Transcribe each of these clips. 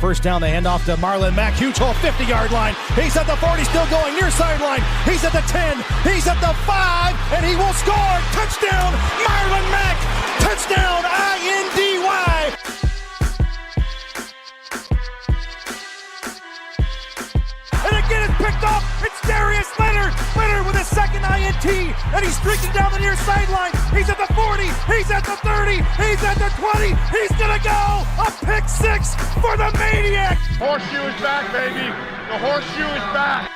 first down. They hand off to Marlon Mack. Huge hole, 50-yard line. He's at the 40, still going near sideline. He's at the 10. He's at the 5, and he will score. Touchdown, Marlon Mack. Touchdown, I-N-D-Y. And again, it's picked off. It's Darius Leonard. Leonard with his second INT, and he's streaking down the near sideline. He's at the 40. He's at the 30. He's at the 20. He's going to go. A pick six for the Maniac. Horseshoe is back, baby. The horseshoe is back.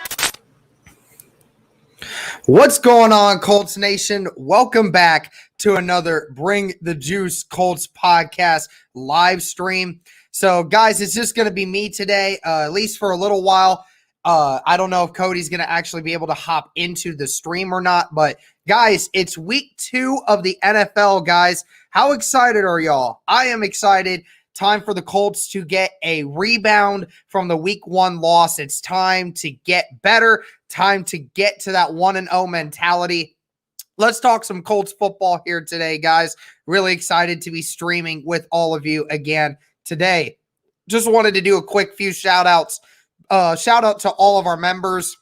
What's going on, Colts Nation? Welcome back to another Bring the Juice Colts podcast live stream. So, guys, it's just going to be me today, at least for a little while. I don't know if Cody's going to actually be able to hop into the stream or not, but guys, it's week 2 of the NFL, guys. How excited are y'all? I am excited. Time for the Colts to get a rebound from the week 1 loss. It's time to get better. Time to get to that 1-0 mentality. Let's talk some Colts football here today, guys. Really excited to be streaming with all of you again today. Just wanted to do a quick few shout-outs. Shout out to all of our members.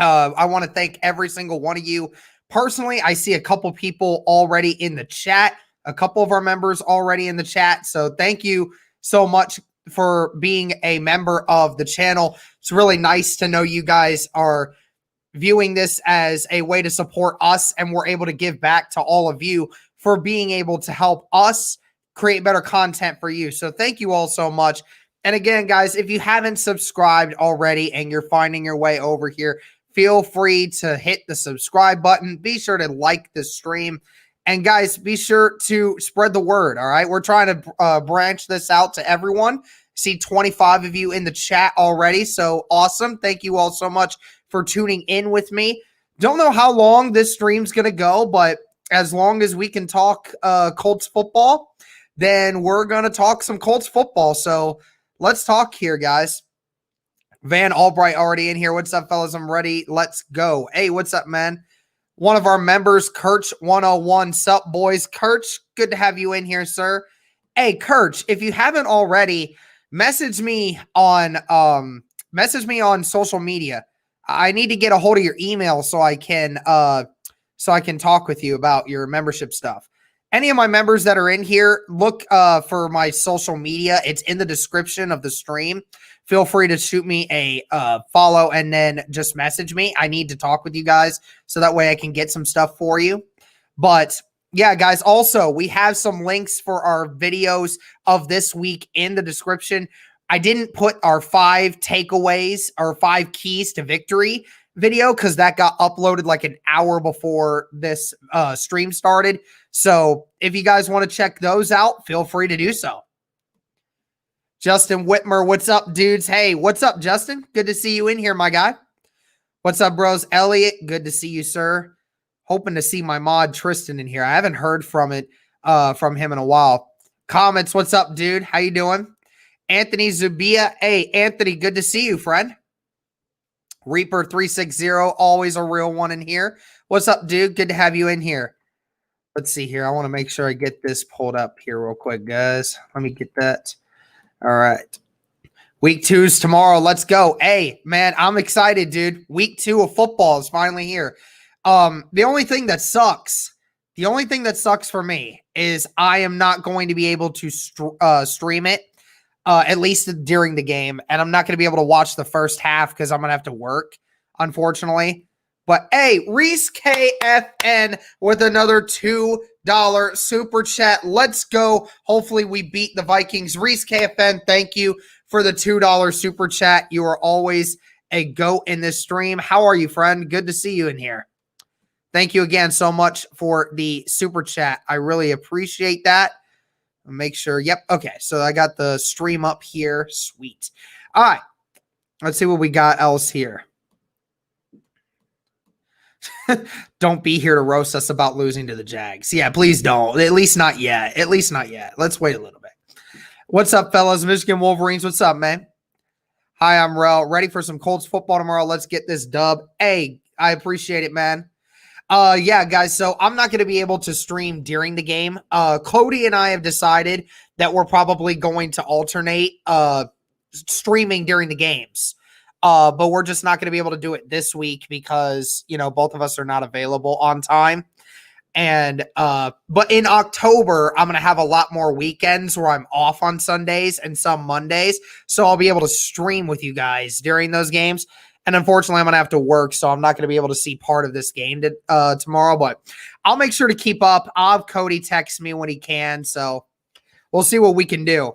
I want to thank every single one of you. Personally, I see a couple people already in the chat, a couple of our members already in the chat. So thank you so much for being a member of the channel. It's really nice to know you guys are viewing this as a way to support us, and we're able to give back to all of you for being able to help us create better content for you. So thank you all so much. And again, guys, if you haven't subscribed already and you're finding your way over here, feel free to hit the subscribe button. Be sure to like the stream. And guys, be sure to spread the word, all right? We're trying to branch this out to everyone. See 25 of you in the chat already, so awesome. Thank you all so much for tuning in with me. Don't know how long this stream's going to go, but as long as we can talk Colts football, then we're going to talk some Colts football. So let's talk here, guys. Van Albright already in here. What's up, fellas? I'm ready. Let's go. Hey, what's up, man? One of our members, Kirch101. Sup, boys? Kirch, good to have you in here, sir. Hey, Kirch, if you haven't already, message me on social media. I need to get a hold of your email so I can talk with you about your membership stuff. Any of my members that are in here, look for my social media. It's in the description of the stream. Feel free to shoot me a follow and then just message me. I need to talk with you guys so that way I can get some stuff for you. But yeah, guys, also, we have some links for our videos of this week in the description. I didn't put our 5 takeaways or 5 keys to victory video because that got uploaded like an hour before this stream started. So if you guys want to check those out, feel free to do so. Justin Whitmer, what's up, dudes? Hey, what's up, Justin? Good to see you in here, my guy. What's up, bros? Elliot, good to see you, sir. Hoping to see my mod Tristan in here. I haven't heard from him in a while. Comments, what's up, dude? How you doing? Anthony Zubia, hey, Anthony, good to see you, friend. Reaper360, always a real one in here. What's up, dude? Good to have you in here. Let's see here. I want to make sure I get this pulled up here real quick, guys. Let me get that. All right. Week 2's tomorrow. Let's go. Hey, man, I'm excited, dude. Week 2 of football is finally here. The only thing that sucks for me is I am not going to be able to stream it, at least during the game. And I'm not going to be able to watch the first half because I'm going to have to work, unfortunately. But hey, Reese KFN with another $2 super chat. Let's go. Hopefully we beat the Vikings. Reese KFN, thank you for the $2 super chat. You are always a goat in this stream. How are you, friend? Good to see you in here. Thank you again so much for the super chat. I really appreciate that. Make sure. Yep. Okay. So I got the stream up here. Sweet. All right. Let's see what we got else here. Don't be here to roast us about losing to the Jags. Yeah, please don't. At least not yet. At least not yet. Let's wait a little bit. What's up, fellas? Michigan Wolverines. What's up, man? Hi, I'm Rel. Ready for some Colts football tomorrow. Let's get this dub. Hey, I appreciate it, man. Yeah, guys, so I'm not going to be able to stream during the game. Cody and I have decided that we're probably going to alternate streaming during the games. But we're just not going to be able to do it this week because, both of us are not available on time. And, but in October, I'm going to have a lot more weekends where I'm off on Sundays and some Mondays. So I'll be able to stream with you guys during those games. And unfortunately, I'm going to have to work, so I'm not going to be able to see part of this game tomorrow. But I'll make sure to keep up. I'll have Cody text me when he can. So we'll see what we can do.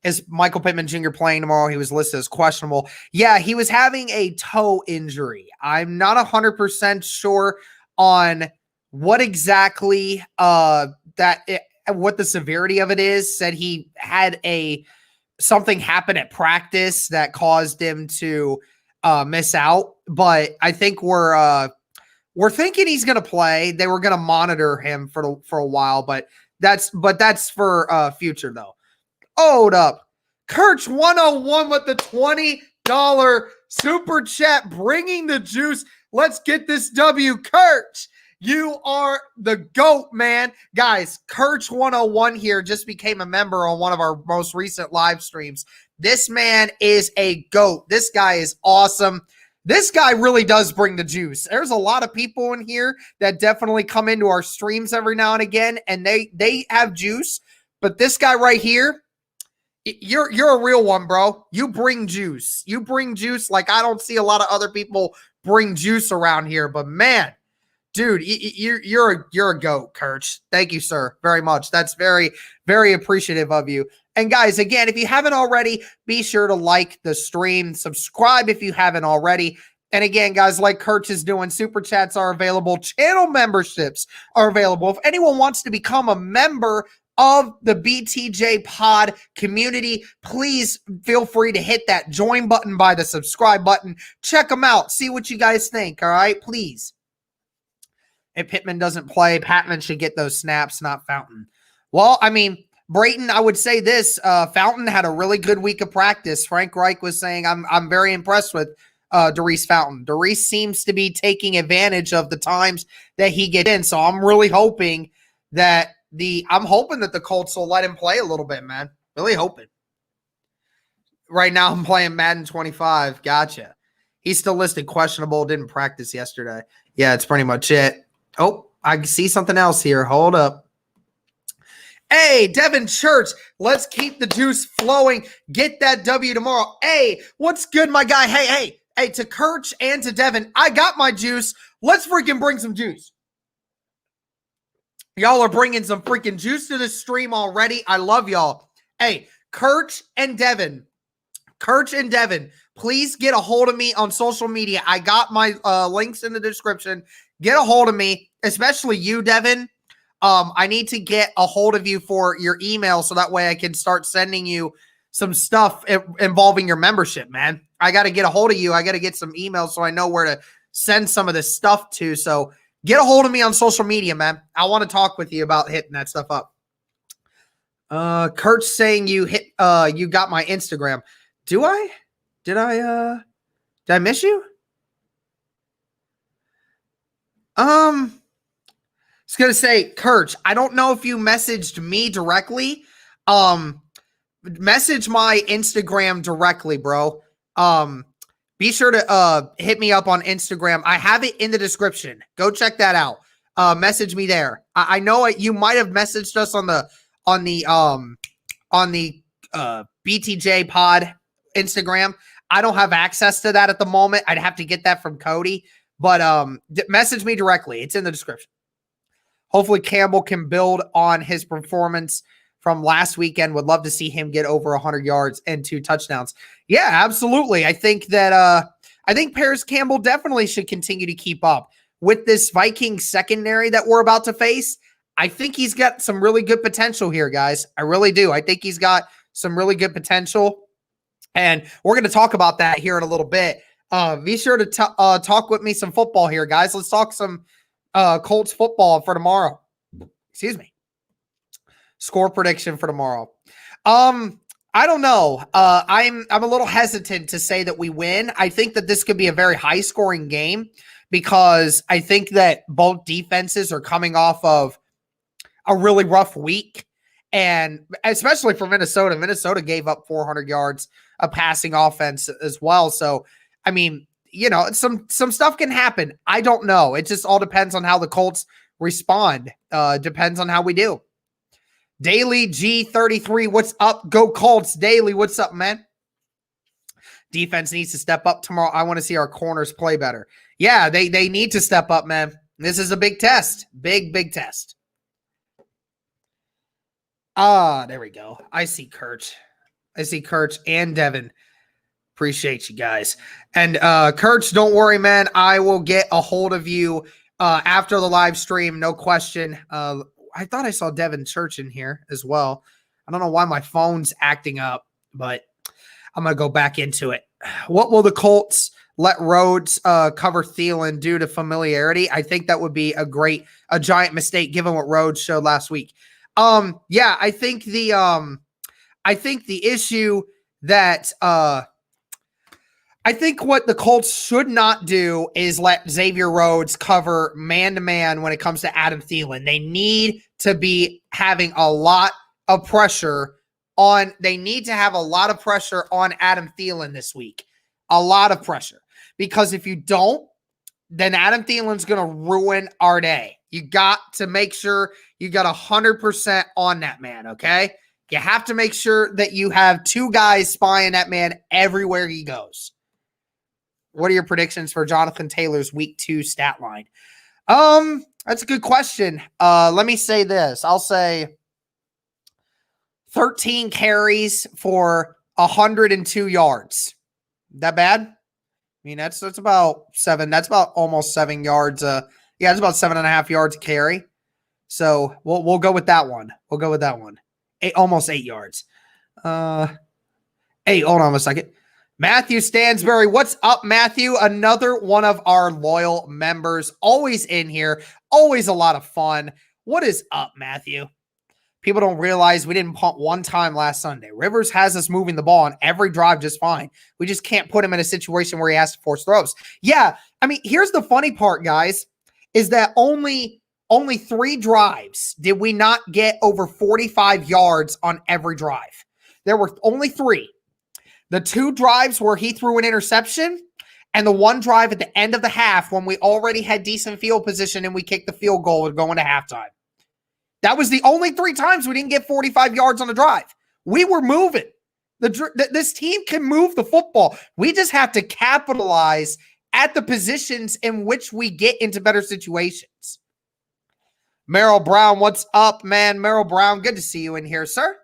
Is Michael Pittman Jr. playing tomorrow? He was listed as questionable. Yeah, he was having a toe injury. I'm not 100% sure on what exactly what the severity of it is. Said he had something happen at practice that caused him to miss out. But I think we're thinking he's going to play. They were going to monitor him for a while, but that's for future though. Hold up. Kirch 101 with the $20 super chat, bringing the juice. Let's get this W. Kirch, you are the GOAT, man. Guys, Kirch 101 here just became a member on one of our most recent live streams. This man is a GOAT. This guy is awesome. This guy really does bring the juice. There's a lot of people in here that definitely come into our streams every now and again, and they have juice. But this guy right here, you're a real one, bro. You bring juice. You bring juice like I don't see a lot of other people bring juice around here. But man, dude, you're a GOAT, Kirch. Thank you, sir, very much. That's very, very appreciative of you. And guys, again, if you haven't already, be sure to like the stream, subscribe if you haven't already. And again, guys, like Kirch is doing, super chats are available, channel memberships are available. If anyone wants to become a member of the BTJPod community, please feel free to hit that join button by the subscribe button. Check them out. See what you guys think, all right? Please. If Pittman doesn't play, Patman should get those snaps, not Fountain. Well, I mean, Brayton, I would say this. Fountain had a really good week of practice. Frank Reich was saying, I'm very impressed with Darius Fountain. Darius seems to be taking advantage of the times that he gets in, so I'm really hoping that the Colts will let him play a little bit, man. Really hoping. Right now, I'm playing Madden 25. Gotcha. He's still listed questionable. Didn't practice yesterday. Yeah, that's pretty much it. Oh, I see something else here. Hold up. Hey, Devin Church, let's keep the juice flowing. Get that W tomorrow. Hey, what's good, my guy? Hey, to Kirch and to Devin, I got my juice. Let's freaking bring some juice. Y'all are bringing some freaking juice to the stream already. I love y'all. Hey, Kirch and Devin, please get a hold of me on social media. I got my links in the description. Get a hold of me, especially you, Devin. I need to get a hold of you for your email so that way I can start sending you some stuff involving your membership, man. I got to get a hold of you. I got to get some emails so I know where to send some of this stuff to. So get a hold of me on social media, man. I want to talk with you about hitting that stuff up. Kurt's saying you got my Instagram. Do I? Did I miss you? I was going to say, Kurt, I don't know if you messaged me directly. Message my Instagram directly, bro. Be sure to hit me up on Instagram. I have it in the description. Go check that out. Message me there. I know you might have messaged us on the BTJPod Instagram. I don't have access to that at the moment. I'd have to get that from Cody. But message me directly. It's in the description. Hopefully Campbell can build on his performance from last weekend. Would love to see him get over 100 yards and 2 touchdowns. Yeah, absolutely. I think that Paris Campbell definitely should continue to keep up with this Vikings secondary that we're about to face. I think he's got some really good potential here, guys. I really do. I think he's got some really good potential. And we're going to talk about that here in a little bit. Be sure to talk with me some football here, guys. Let's talk some Colts football for tomorrow. Excuse me. Score prediction for tomorrow. I don't know. I'm a little hesitant to say that we win. I think that this could be a very high-scoring game because I think that both defenses are coming off of a really rough week. And especially for Minnesota. Minnesota gave up 400 yards of passing offense as well. So, I mean, some stuff can happen. I don't know. It just all depends on how the Colts respond. Depends on how we do. Daily G33, what's up? Go Colts. Daily, what's up, man? Defense needs to step up tomorrow. I want to see our corners play better. Yeah, they need to step up, man. This is a big test. Big test. There we go. I see Kurt and Devin. Appreciate you guys. And Kurt, don't worry, man. I will get a hold of you after the live stream. No question. I thought I saw Devin Church in here as well. I don't know why my phone's acting up, but I'm going to go back into it. What will the Colts let Rhodes cover Thielen due to familiarity? I think that would be a giant mistake given what Rhodes showed last week. Yeah, I think the issue that I think what the Colts should not do is let Xavier Rhodes cover man-to-man when it comes to Adam Thielen. They need to be having a lot of pressure on Adam Thielen this week. A lot of pressure. Because if you don't, then Adam Thielen's going to ruin our day. You got to make sure you got 100% on that man, okay? You have to make sure that you have two guys spying that man everywhere he goes. What are your predictions for Jonathan Taylor's week 2 stat line? That's a good question. Let me say this. I'll say 13 carries for 102 yards. That bad? I mean, that's about 7. That's about almost 7 yards. It's about 7.5 yards a carry. So we'll go with that one. Almost 8 yards. Hey, hold on a second. Matthew Stansberry, what's up, Matthew? Another one of our loyal members, always in here, always a lot of fun. What is up, Matthew? People don't realize we didn't punt one time last Sunday. Rivers has us moving the ball on every drive just fine. We just can't put him in a situation where he has to force throws. Yeah, I mean, here's the funny part, guys, is that only 3 drives did we not get over 45 yards on every drive. There were only 3. The 2 drives where he threw an interception and the 1 drive at the end of the half when we already had decent field position and we kicked the field goal going to halftime. That was the only 3 times we didn't get 45 yards on a drive. We were moving. This team can move the football. We just have to capitalize at the positions in which we get into better situations. Merrill Brown, what's up, man? Merrill Brown, good to see you in here, sir.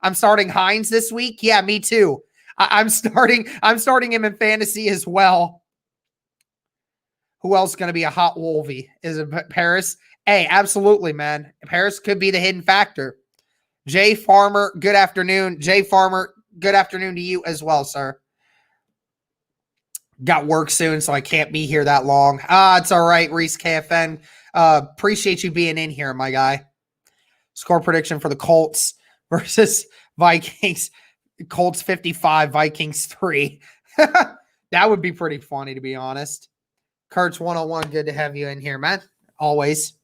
I'm starting Hines this week. Yeah, me too. I'm starting him in fantasy as well. Who else is going to be a hot wolvie? Is it Paris? Hey, absolutely, man. Paris could be the hidden factor. Jay Farmer, good afternoon. Jay Farmer, good afternoon to you as well, sir. Got work soon, so I can't be here that long. It's all right, Reese KFN. Appreciate you being in here, my guy. Score prediction for the Colts versus Vikings. Colts 55, Vikings 3. That would be pretty funny, to be honest. Kurtz 101, good to have you in here, man. Always.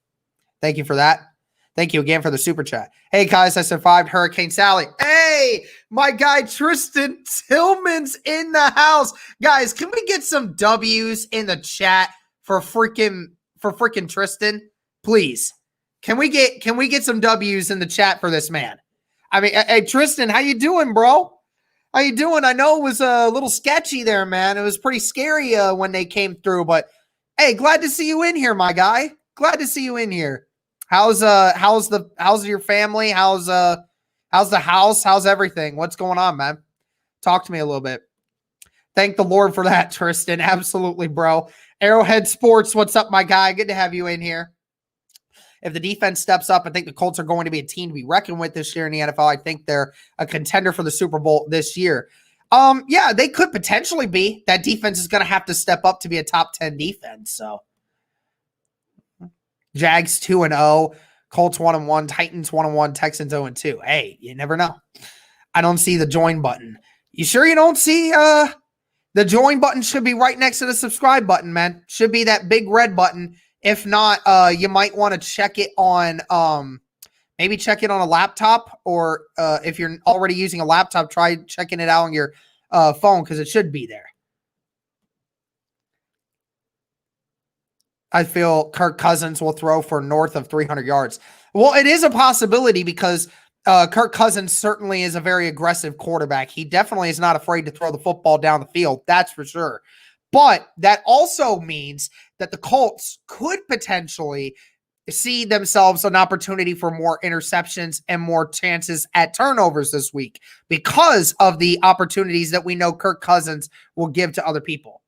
Thank you for that. Thank you again for the super chat. Hey, guys, I survived Hurricane Sally. Hey, my guy Tristan Tillman's in the house. Guys, can we get some W's in the chat for freaking Tristan? Please. Can we get some W's in the chat for this man? I mean, hey, Tristan, how you doing, bro? How you doing? I know it was a little sketchy there, man. It was pretty scary when they came through, but hey, glad to see you in here, my guy. Glad to see you in here. How's your family? How's the house? How's everything? What's going on, man? Talk to me a little bit. Thank the Lord for that, Tristan. Absolutely, bro. Arrowhead Sports, what's up, my guy? Good to have you in here. If the defense steps up, I think the Colts are going to be a team to be reckoned with this year in the NFL. I think they're a contender for the Super Bowl this year. Yeah, they could potentially be. That defense is going to have to step up to be a top 10 defense. So, Jags 2-0, Colts 1-1, Titans 1-1, Texans 0-2. Hey, you never know. I don't see the join button. You sure you don't see the join button? Should be right next to the subscribe button, man. Should be that big red button. If not, you might want to check it on maybe check it on a laptop, or if you're already using a laptop, try checking it out on your phone because it should be there. I feel Kirk Cousins will throw for north of 300 yards. Well, it is a possibility because Kirk Cousins certainly is a very aggressive quarterback. He definitely is not afraid to throw the football down the field. That's for sure. But that also means that the Colts could potentially see themselves an opportunity for more interceptions and more chances at turnovers this week because of the opportunities that we know Kirk Cousins will give to other people.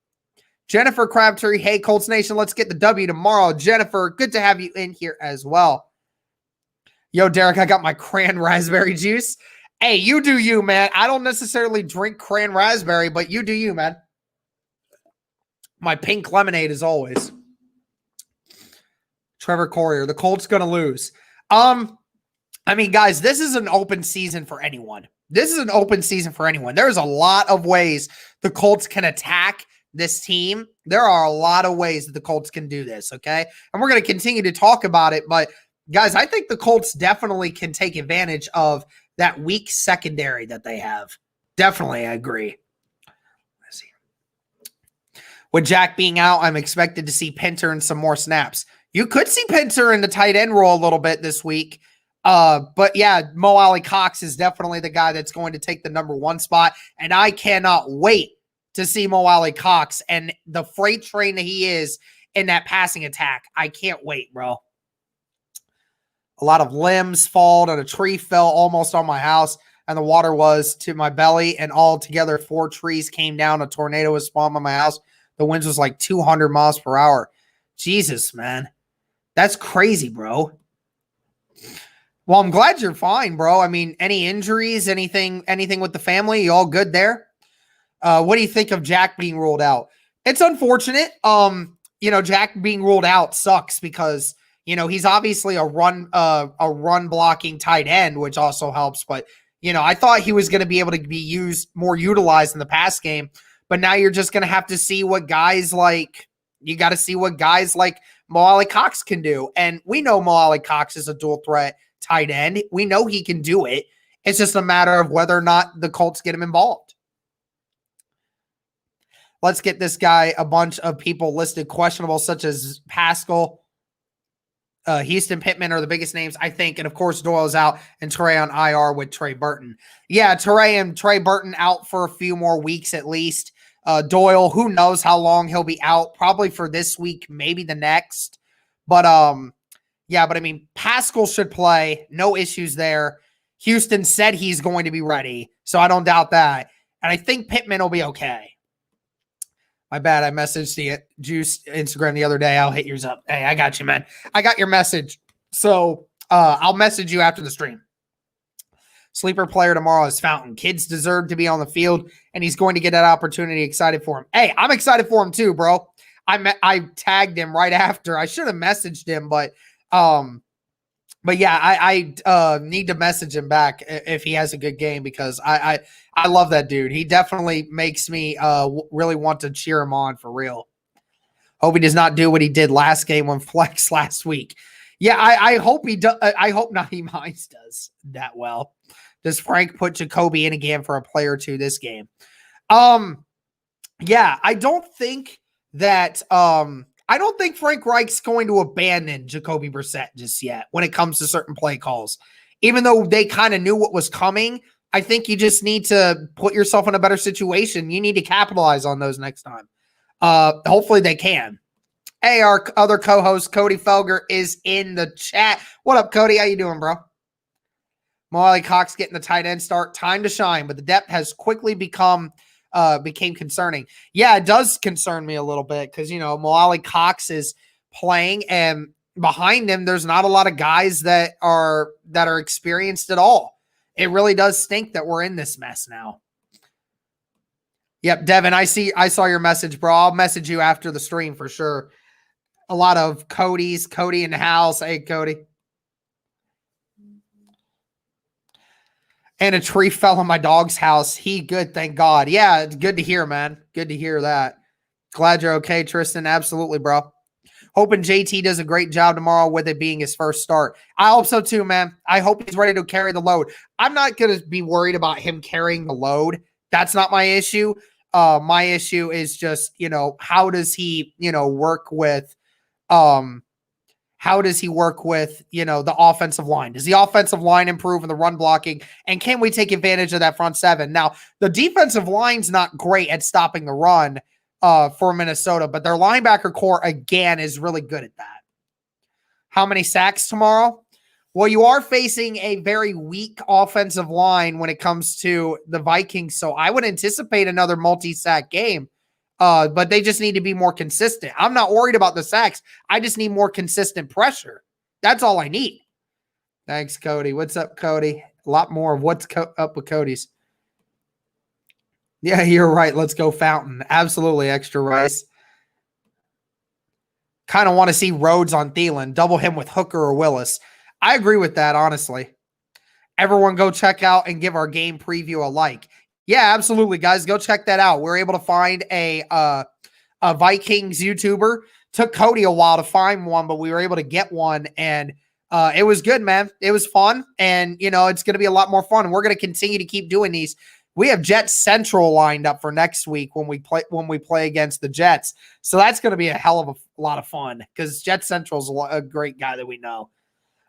Jennifer Crabtree, hey, Colts Nation, let's get the W tomorrow. Jennifer, good to have you in here as well. Yo, Derek, I got my cran raspberry juice. Hey, you do you, man. I don't necessarily drink cran raspberry, but you do you, man. My pink lemonade as always. Trevor Corrier, the Colts going to lose. I mean, guys, this is an open season for anyone. There's a lot of ways the Colts can attack this team. There are a lot of ways that the Colts can do this, okay? And we're going to continue to talk about it, but guys, I think the Colts definitely can take advantage of that weak secondary that they have. Definitely, I agree. Let's see. With Jack being out, I'm expected to see Pinter in some more snaps. You could see Pinter in the tight end role a little bit this week. But yeah, Mo Alley Cox is definitely the guy that's going to take the number 1 spot, and I cannot wait to see Mo Alley Cox and the freight train that he is in that passing attack. I can't wait, bro. A lot of limbs fall, and a tree fell almost on my house, and the water was to my belly, and all together 4 trees came down. A tornado was spawned on my house. The winds was like 200 miles per hour. Jesus, man. That's crazy, bro. Well, I'm glad you're fine, bro. I mean, any injuries, anything with the family? You all good there? What do you think of Jack being ruled out? It's unfortunate. Jack being ruled out sucks because, he's obviously a run blocking tight end, which also helps. But, I thought he was going to be able to be more utilized in the pass game. But now you're just going to have to see what guys like Mo Alley Cox can do. And we know Mo Alley Cox is a dual threat tight end. We know he can do it. It's just a matter of whether or not the Colts get him involved. Let's get this guy a bunch of people listed questionable, such as Pascal, Houston, Pittman are the biggest names, I think. And, of course, Doyle's out and Trey on IR with Trey Burton. Yeah, Trey Burton out for a few more weeks at least. Doyle, who knows how long he'll be out, probably for this week, maybe the next. But, I mean, Pascal should play. No issues there. Houston said he's going to be ready, so I don't doubt that. And I think Pittman will be okay. My bad. I messaged the Juice Instagram the other day. I'll hit yours up. Hey, I got you, man. I got your message. So I'll message you after the stream. Sleeper player tomorrow is Fountain. Kids deserve to be on the field, and he's going to get that opportunity. Excited for him. Hey, I'm excited for him too, bro. I tagged him right after. I should have messaged him, but yeah, I need to message him back if he has a good game because I love that dude. He definitely makes me really want to cheer him on for real. Hope he does not do what he did last game on Flex last week. Yeah, I hope he does. I hope Naheem Hines does that well. Does Frank put Jacoby in again for a play or two this game? Yeah, I don't think Frank Reich's going to abandon Jacoby Brissett just yet when it comes to certain play calls. Even though they kind of knew what was coming, I think you just need to put yourself in a better situation. You need to capitalize on those next time. Hopefully they can. Hey, our other co-host, Cody Felger, is in the chat. What up, Cody? How you doing, bro? Mo Alley Cox getting the tight end start. Time to shine, but the depth has quickly became concerning. Yeah, it does concern me a little bit because, Mo Alley Cox is playing, and behind him, there's not a lot of guys that are experienced at all. It really does stink that we're in this mess now. Yep, Devin, I saw your message, bro. I'll message you after the stream for sure. A lot of Cody in the house. Hey, Cody. And a tree fell on my dog's house. He good, thank God. Yeah, it's good to hear, man. Good to hear that. Glad you're okay, Tristan. Absolutely, bro. Hoping JT does a great job tomorrow with it being his first start. I hope so too, man. I hope he's ready to carry the load. I'm not going to be worried about him carrying the load. That's not my issue. My issue is just, how does he, work with, the offensive line? Does the offensive line improve in the run blocking? And can we take advantage of that front seven? Now, the defensive line's not great at stopping the run for Minnesota, but their linebacker core, again, is really good at that. How many sacks tomorrow? Well, you are facing a very weak offensive line when it comes to the Vikings, so I would anticipate another multi-sack game, but they just need to be more consistent. I'm not worried about the sacks. I just need more consistent pressure. That's all I need. Thanks, Cody. What's up, Cody? A lot more of what's up with Cody's. Yeah, you're right. Let's go Fountain. Absolutely, extra rice. Kind of want to see Rhodes on Thielen. Double him with Hooker or Willis. I agree with that, honestly. Everyone go check out and give our game preview a like. Yeah, absolutely, guys. Go check that out. We're able to find a Vikings YouTuber. Took Cody a while to find one, but we were able to get one, and it was good, man. It was fun, and, it's going to be a lot more fun. We're going to continue to keep doing these. We have Jets Central lined up for next week when we play against the Jets. So that's going to be a hell of a lot of fun because Jets Central's a great guy that we know.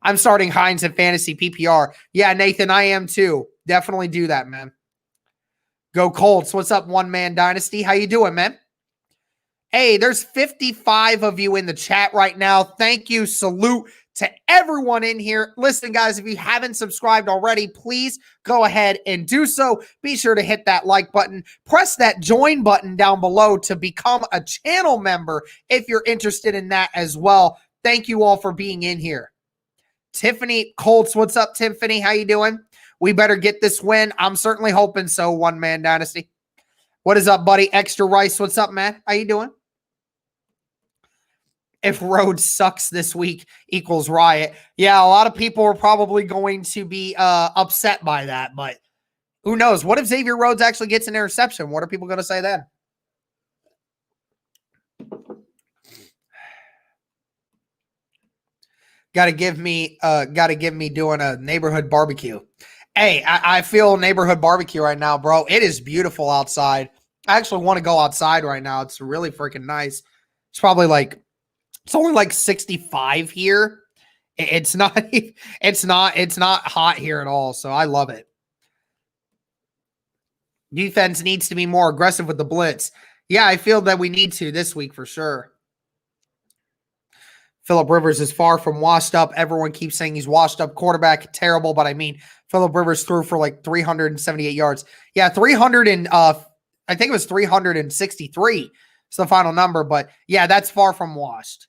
I'm starting Hines at fantasy PPR. Yeah, Nathan, I am too. Definitely do that, man. Go Colts. What's up, One Man Dynasty? How you doing, man? Hey, there's 55 of you in the chat right now. Thank you. Salute to everyone in here. Listen, guys, if you haven't subscribed already, please go ahead and do so. Be sure to hit that like button. Press that join button down below to become a channel member if you're interested in that as well. Thank you all for being in here. Tiffany Colts, what's up, Tiffany? How you doing? We better get this win. I'm certainly hoping so, One Man Dynasty. What is up, buddy? Extra Rice, what's up, man? How you doing? If Rhodes sucks this week equals riot. Yeah, a lot of people are probably going to be upset by that, but who knows? What if Xavier Rhodes actually gets an interception? What are people going to say then? Got to give me doing a neighborhood barbecue. Hey, I feel neighborhood barbecue right now, bro. It is beautiful outside. I actually want to go outside right now. It's really freaking nice. It's probably it's only 65 here. It's not hot here at all. So I love it. Defense needs to be more aggressive with the blitz. Yeah, I feel that we need to this week for sure. Phillip Rivers is far from washed up. Everyone keeps saying he's washed up quarterback. Terrible, but I mean, Phillip Rivers threw for 378 yards. Yeah, 300 and I think it was 363. It's the final number, but yeah, that's far from washed.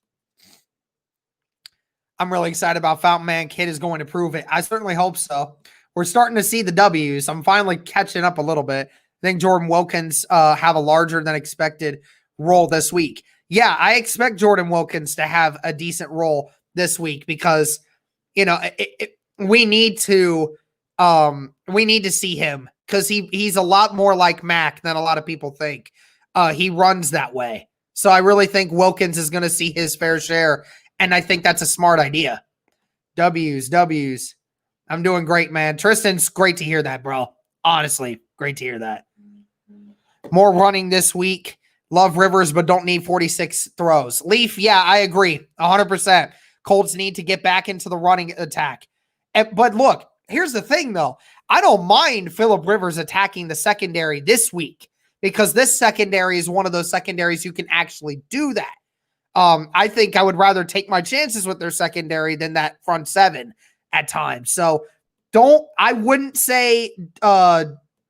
I'm really excited about Fountain Man. Kid is going to prove it. I certainly hope so. We're starting to see the W's. I'm finally catching up a little bit. I think Jordan Wilkins have a larger than expected role this week. Yeah, I expect Jordan Wilkins to have a decent role this week because, we need to see him because he's a lot more like Mac than a lot of people think. He runs that way. So I really think Wilkins is going to see his fair share, and I think that's a smart idea. W's. I'm doing great, man. Tristan's great to hear that, bro. Honestly, great to hear that. More running this week. Love Rivers, but don't need 46 throws. Leaf, yeah, I agree. 100%. Colts need to get back into the running attack. But look, here's the thing, though. I don't mind Phillip Rivers attacking the secondary this week because this secondary is one of those secondaries who can actually do that. I think I would rather take my chances with their secondary than that front seven at times. So I wouldn't say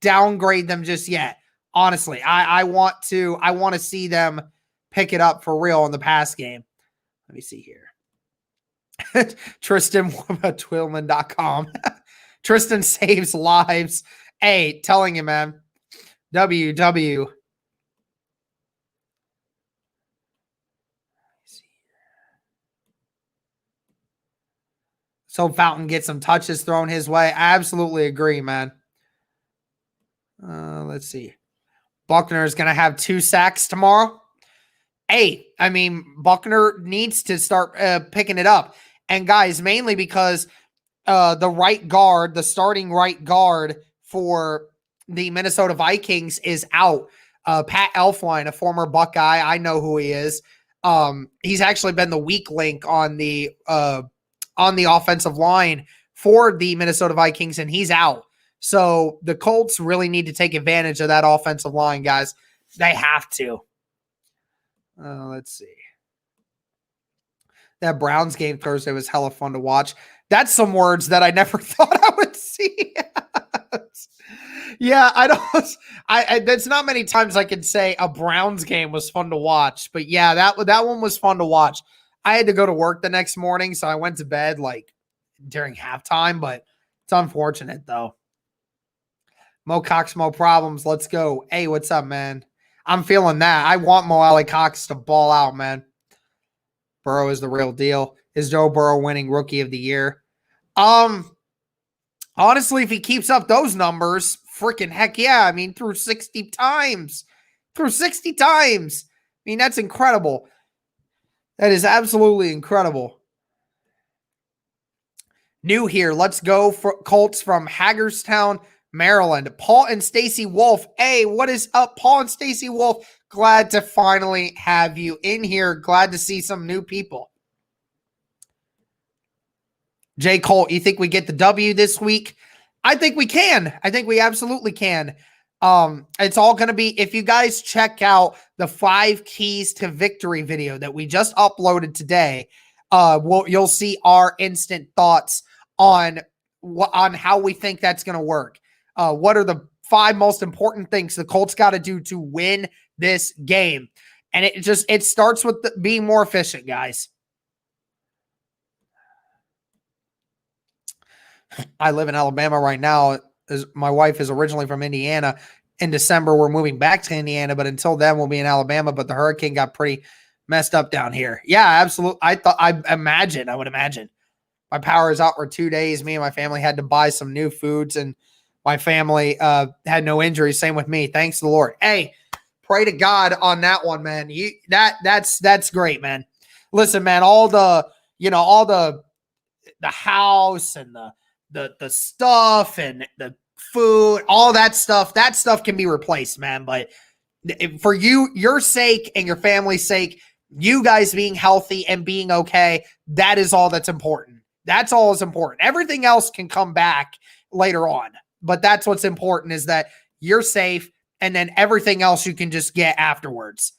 downgrade them just yet. Honestly, I want to see them pick it up for real in the pass game. Let me see here. Tristan, Twillman.com. Tristan saves lives. Hey, telling you, man. WW. So Fountain gets some touches thrown his way. I absolutely agree, man. Let's see. Buckner is going to have 2 sacks tomorrow. hey, I mean, Buckner needs to start picking it up. And guys, mainly because the starting right guard for the Minnesota Vikings is out. Pat Elflein, a former Buckeye, I know who he is. He's actually been the weak link on the offensive line for the Minnesota Vikings, and he's out. So the Colts really need to take advantage of that offensive line, guys. They have to. Let's see. That Browns game Thursday was hella fun to watch. That's some words that I never thought I would see. Yeah, that's not many times I could say a Browns game was fun to watch, but yeah, that one was fun to watch. I had to go to work the next morning, so I went to bed like during halftime, but it's unfortunate though. Mo Cox, Mo problems. Let's go. Hey, what's up, man? I'm feeling that. I want Mo Alley Cox to ball out, man. Burrow is the real deal. Is Joe Burrow winning Rookie of the Year? Honestly, if he keeps up those numbers, freaking heck yeah. I mean, through 60 times. I mean, that's incredible. That is absolutely incredible. New here. Let's go for Colts from Hagerstown, Maryland. Paul and Stacy Wolf. Hey, what is up, Paul and Stacy Wolf? Glad to finally have you in here. Glad to see some new people. Jay Colt, you think we get the W this week? I think we can. I think we absolutely can. It's all going to be, if you guys check out the 5 keys to victory video that we just uploaded today, you'll see our instant thoughts on how we think that's going to work. What are the 5 most important things the Colts got to do to win this game? And it starts with being more efficient, guys. I live in Alabama right now. My wife is originally from Indiana. In December, we're moving back to Indiana, but until then, we'll be in Alabama. But the hurricane got pretty messed up down here. Yeah, absolutely. I would imagine. My power is out for 2 days. Me and my family had to buy some new foods, and my family had no injuries. Same with me. Thanks to the Lord. Hey, pray to God on that one, man. That's great, man. Listen, man, all the house and the stuff and the food, all that stuff can be replaced, man. But for your sake and your family's sake, you guys being healthy and being okay, that is all that's important. That's all that's important. Everything else can come back later on. But that's what's important, is that you're safe, and then everything else you can just get afterwards.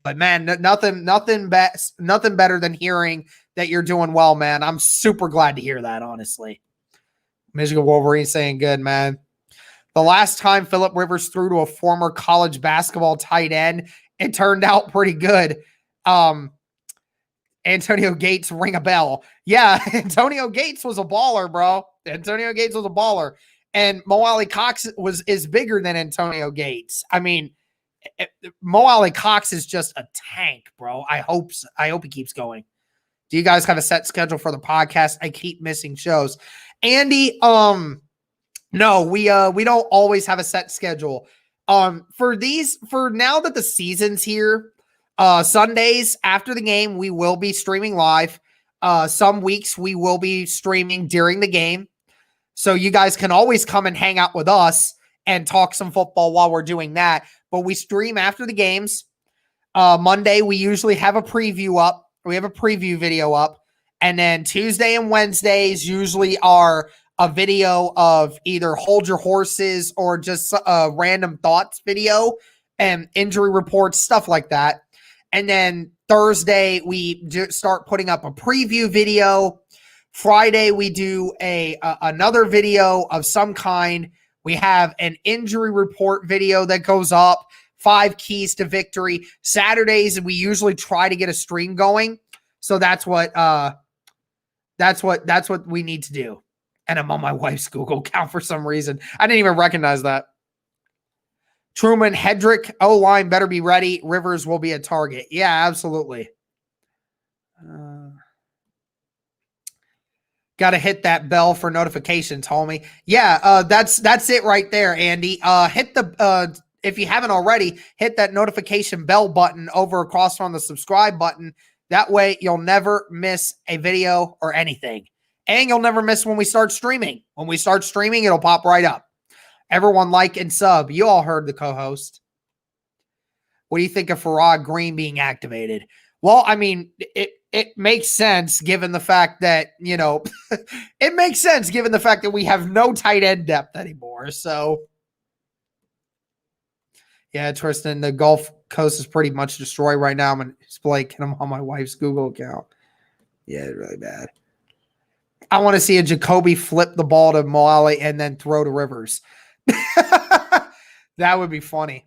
But man, nothing better than hearing that you're doing well, man. I'm super glad to hear that, honestly. Michigan Wolverine saying good, man. The last time Phillip Rivers threw to a former college basketball tight end, it turned out pretty good. Antonio Gates, ring a bell. Yeah, Antonio Gates was a baller, bro. Antonio Gates was a baller. And Mo Alley Cox is bigger than Antonio Gates. I mean, Mo Alley Cox is just a tank, bro. I hope he keeps going. Do you guys have a set schedule for the podcast? I keep missing shows. Andy, no, we don't always have a set schedule. For now that the season's here, Sundays after the game, we will be streaming live. Some weeks we will be streaming during the game. So you guys can always come and hang out with us and talk some football while we're doing that. But we stream after the games. Monday, we usually have a preview up. We have a preview video up. And then Tuesday and Wednesdays usually are a video of either hold your horses or just a random thoughts video and injury reports, stuff like that. And then Thursday, we start putting up a preview video. Friday, we do another video of some kind. We have an injury report video that goes up, 5 keys to victory. Saturdays, we usually try to get a stream going. So that's what we need to do. And I'm on my wife's Google account for some reason. I didn't even recognize that. Truman Hedrick, O-line better be ready. Rivers will be a target. Yeah, absolutely. Got to hit that bell for notifications, homie. Yeah, that's it right there, Andy. Hit the if you haven't already, hit that notification bell button over across from the subscribe button. That way you'll never miss a video or anything. And you'll never miss when we start streaming. When we start streaming, it'll pop right up. Everyone like and sub. You all heard the co-host. What do you think of Farrah Green being activated? Well, I mean, it makes sense given the fact that, it makes sense given the fact that we have no tight end depth anymore. So, yeah, Tristan, the Gulf Coast is pretty much destroyed right now. I'm Blake, and I'm on my wife's Google account. Yeah, it's really bad. I want to see a Jacoby flip the ball to Moali and then throw to Rivers. That would be funny.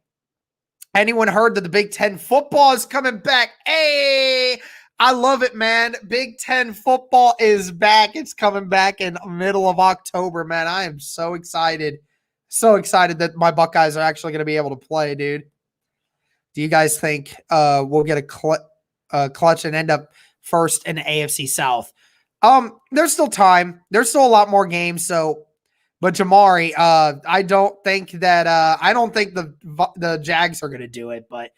Anyone heard that the Big Ten football is coming back? Hey, I love it, man. Big Ten football is back. It's coming back in the middle of October, man. I am so excited. So excited that my Buckeyes are actually going to be able to play, dude. Do you guys think we'll get a clutch and end up first in the AFC South? There's still time. There's still a lot more games. So, but Jamari, I don't think the Jags are going to do it. But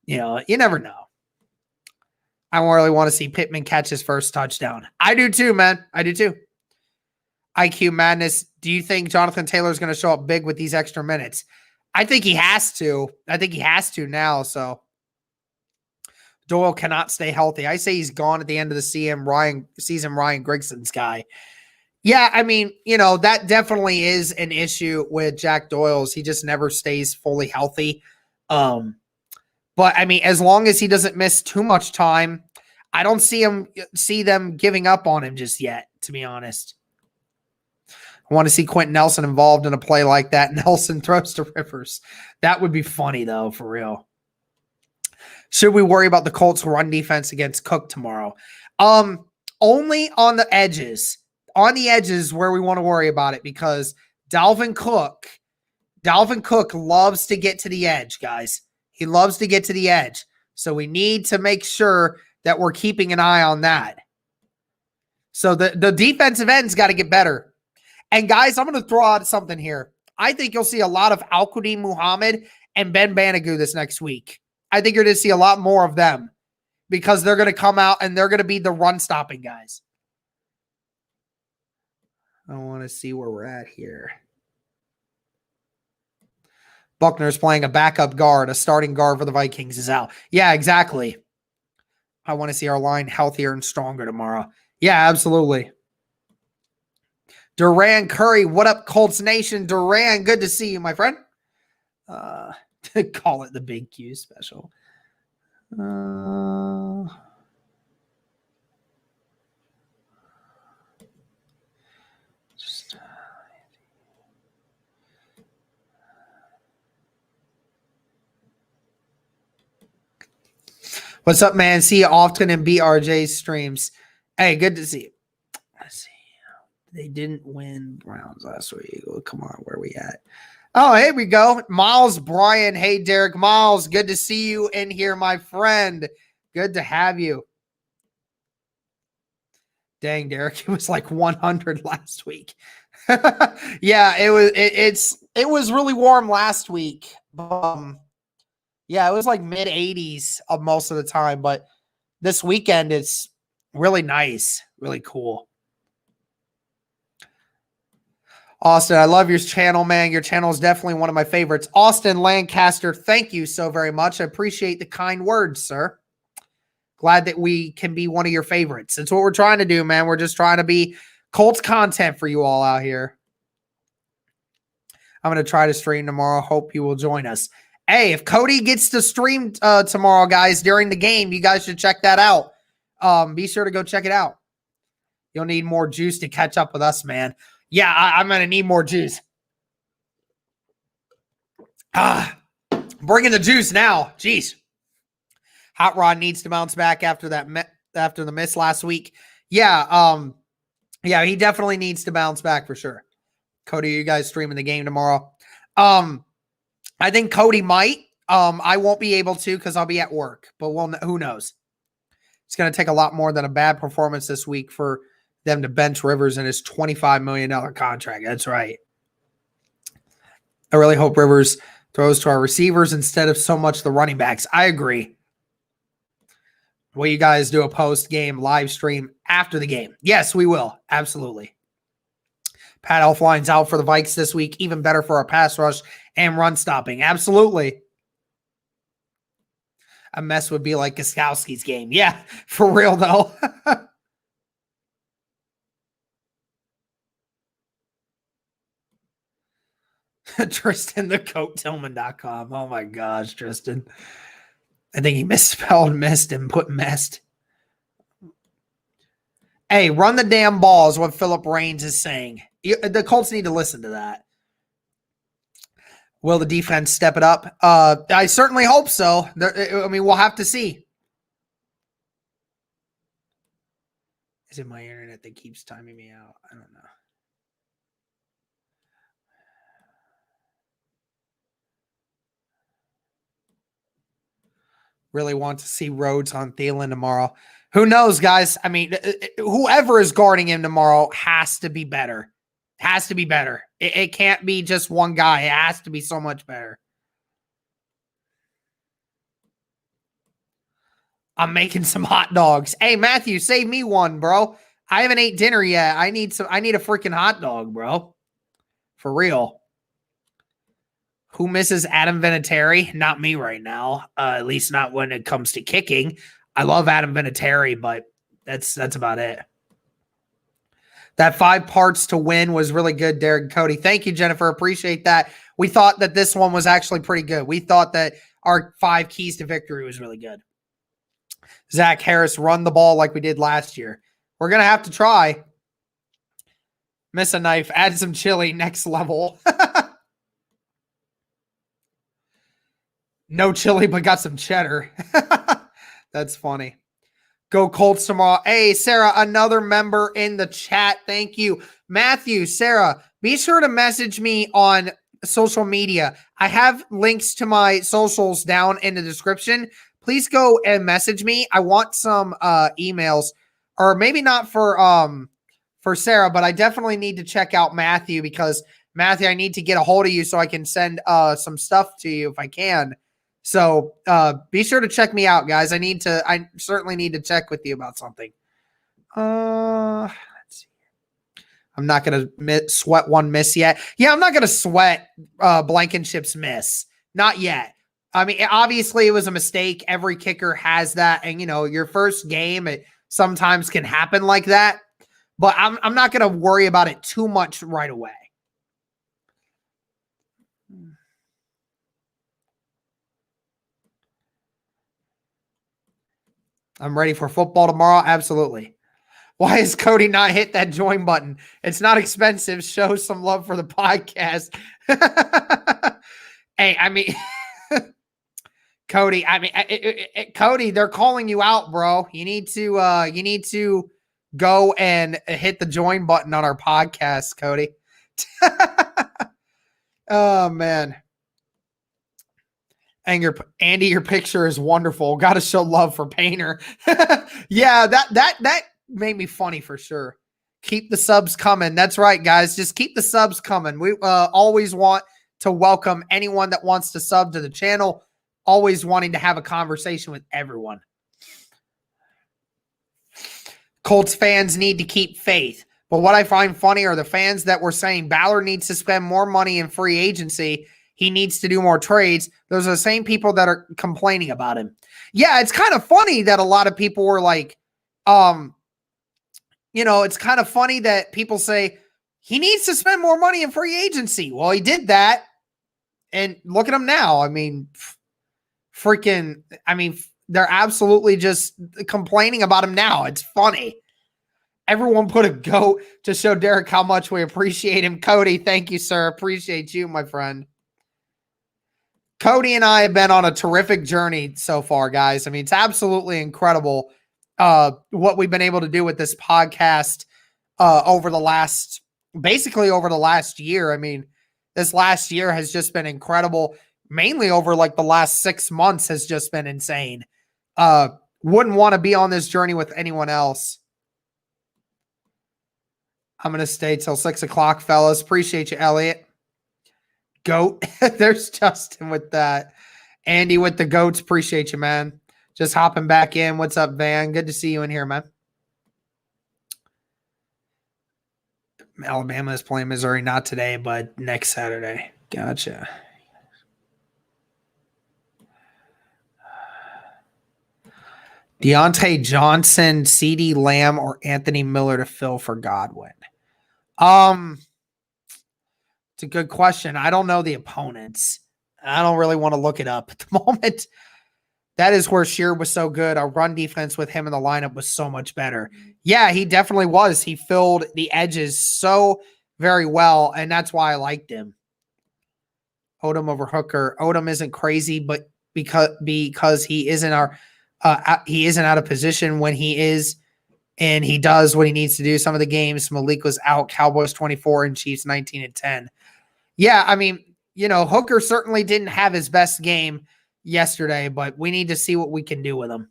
you never know. I really want to see Pittman catch his first touchdown. I do too, man. I do too. IQ Madness. Do you think Jonathan Taylor is going to show up big with these extra minutes? I think he has to. I think he has to now. So Doyle cannot stay healthy. I say he's gone at the end of the season. Ryan Grigson's guy. Yeah, I mean, that definitely is an issue with Jack Doyle's. He just never stays fully healthy. But I mean, as long as he doesn't miss too much time, I don't see them giving up on him just yet, to be honest. I want to see Quentin Nelson involved in a play like that. Nelson throws to Rivers. That would be funny, though, for real. Should we worry about the Colts' run defense against Cook tomorrow? Only on the edges. On the edges where we want to worry about it, because Dalvin Cook loves to get to the edge, guys. He loves to get to the edge. So we need to make sure that we're keeping an eye on that. So the defensive end's got to get better. And guys, I'm going to throw out something here. I think you'll see a lot of Al-Quadin Muhammad and Ben Banogu this next week. I think you're going to see a lot more of them because they're going to come out and they're going to be the run-stopping guys. I want to see where we're at here. Buckner's playing a backup guard. A starting guard for the Vikings is out. Yeah, exactly. I want to see our line healthier and stronger tomorrow. Yeah, absolutely. Duran Curry, what up, Colts Nation? Duran, good to see you, my friend. Call it the Big Q special. What's up, man? See you often in BRJ's streams. Hey, good to see you. Let's see. They didn't win Browns last week. Oh, come on, where are we at? Oh, here we go. Miles Bryan. Hey, Derek Miles. Good to see you in here, my friend. Good to have you. Dang, Derek, it was like 100 last week. Yeah, it was really warm last week. Yeah, it was like mid 80s of most of the time, but this weekend it's really nice, really cool. Austin, I love your channel, man. Your channel is definitely one of my favorites. Austin Lancaster, thank you so very much. I appreciate the kind words, sir. Glad that we can be one of your favorites. That's what we're trying to do, man. We're just trying to be Colts content for you all out here. I'm going to try to stream tomorrow. Hope you will join us. Hey, if Cody gets to stream tomorrow, guys, during the game, you guys should check that out. Be sure to go check it out. You'll need more juice to catch up with us, man. Yeah, I'm going to need more juice. Bringing the juice now. Jeez. Hot Rod needs to bounce back after the miss last week. Yeah, he definitely needs to bounce back for sure. Cody, you guys streaming the game tomorrow? I think Cody might. I won't be able to because I'll be at work, but who knows? It's going to take a lot more than a bad performance this week for them to bench Rivers in his $25 million contract. That's right. I really hope Rivers Throws to our receivers instead of so much the running backs. I agree. Will you guys do a post-game live stream after the game? Yes, we will. Absolutely. Pat Elfline's out for the Vikes this week. Even better for our pass rush and run stopping. Absolutely. A mess would be like Gostkowski's game. Yeah, for real, though. Tristan, thecoattillman.com. Oh, my gosh, Tristan. I think he misspelled missed and put messed. Hey, run the damn ball is what Philip Raines is saying. The Colts need to listen to that. Will the defense step it up? I certainly hope so. I mean, we'll have to see. Is it my internet that keeps timing me out? I don't know. Really want to see Rhodes on Thielen tomorrow. Who knows, guys? I mean, whoever is guarding him tomorrow has to be better. Has to be better. It can't be just one guy. It has to be so much better. I'm making some hot dogs. Hey, Matthew, save me one, bro. I haven't ate dinner yet. I need a freaking hot dog, bro. For real. Who misses Adam Vinatieri? Not me right now. At least not when it comes to kicking. I love Adam Vinatieri, but that's about it. That 5 parts to win was really good, Derek Cody. Thank you, Jennifer. Appreciate that. We thought that this one was actually pretty good. We thought that our 5 keys to victory was really good. Zach Harris, run the ball like we did last year. We're going to have to try. Miss a knife, add some chili, next level. No chili, but got some cheddar. That's funny. Go Colts tomorrow. Hey, Sarah, another member in the chat. Thank you. Matthew, Sarah, be sure to message me on social media. I have links to my socials down in the description. Please go and message me. I want some emails, or maybe not for Sarah, but I definitely need to check out Matthew, because Matthew, I need to get a hold of you so I can send some stuff to you if I can. So be sure to check me out, guys. I certainly need to check with you about something. Let's see. I'm not going to sweat one miss yet. Yeah, I'm not going to sweat Blankenship's miss. Not yet. I mean, obviously it was a mistake. Every kicker has that. And, you know, your first game, it sometimes can happen like that. But I'm not going to worry about it too much right away. I'm ready for football tomorrow. Absolutely. Why has Cody not hit that join button? It's not expensive. Show some love for the podcast. Hey, I mean, Cody, Cody, they're calling you out, bro. You need to go and hit the join button on our podcast, Cody. Oh, man. Andy, your picture is wonderful. Got to show love for Painter. Yeah, that made me funny for sure. Keep the subs coming. That's right, guys. Just keep the subs coming. We always want to welcome anyone that wants to sub to the channel. Always wanting to have a conversation with everyone. Colts fans need to keep faith. But what I find funny are the fans that were saying Ballard needs to spend more money in free agency. He needs to do more trades. Those are the same people that are complaining about him. Yeah, it's kind of funny that a lot of people were like, it's kind of funny that people say he needs to spend more money in free agency. Well, he did that. And look at him now. I mean, they're absolutely just complaining about him now. It's funny. Everyone put a goat to show Derek how much we appreciate him. Cody, thank you, sir. Appreciate you, my friend. Cody and I have been on a terrific journey so far, guys. I mean, it's absolutely incredible what we've been able to do with this podcast over the last year. I mean, this last year has just been incredible. Mainly over like the last 6 months has just been insane. Wouldn't want to be on this journey with anyone else. I'm going to stay till 6 o'clock, fellas. Appreciate you, Elliot. Goat. There's Justin with that. Andy with the goats. Appreciate you, man. Just hopping back in. What's up, Van? Good to see you in here, man. Alabama is playing Missouri, not today, but next Saturday. Gotcha. Deontay Johnson, CeeDee Lamb, or Anthony Miller to fill for Godwin? It's a good question. I don't know the opponents. I don't really want to look it up at the moment. That is where Shear was so good. Our run defense with him in the lineup was so much better. Yeah, he definitely was. He filled the edges so very well, and that's why I liked him. Odom over Hooker. Odom isn't crazy, but because he isn't out of position when he is, and he does what he needs to do. Some of the games, Malik was out. Cowboys 24 and Chiefs 19-10. Yeah, I mean, Hooker certainly didn't have his best game yesterday, but we need to see what we can do with him.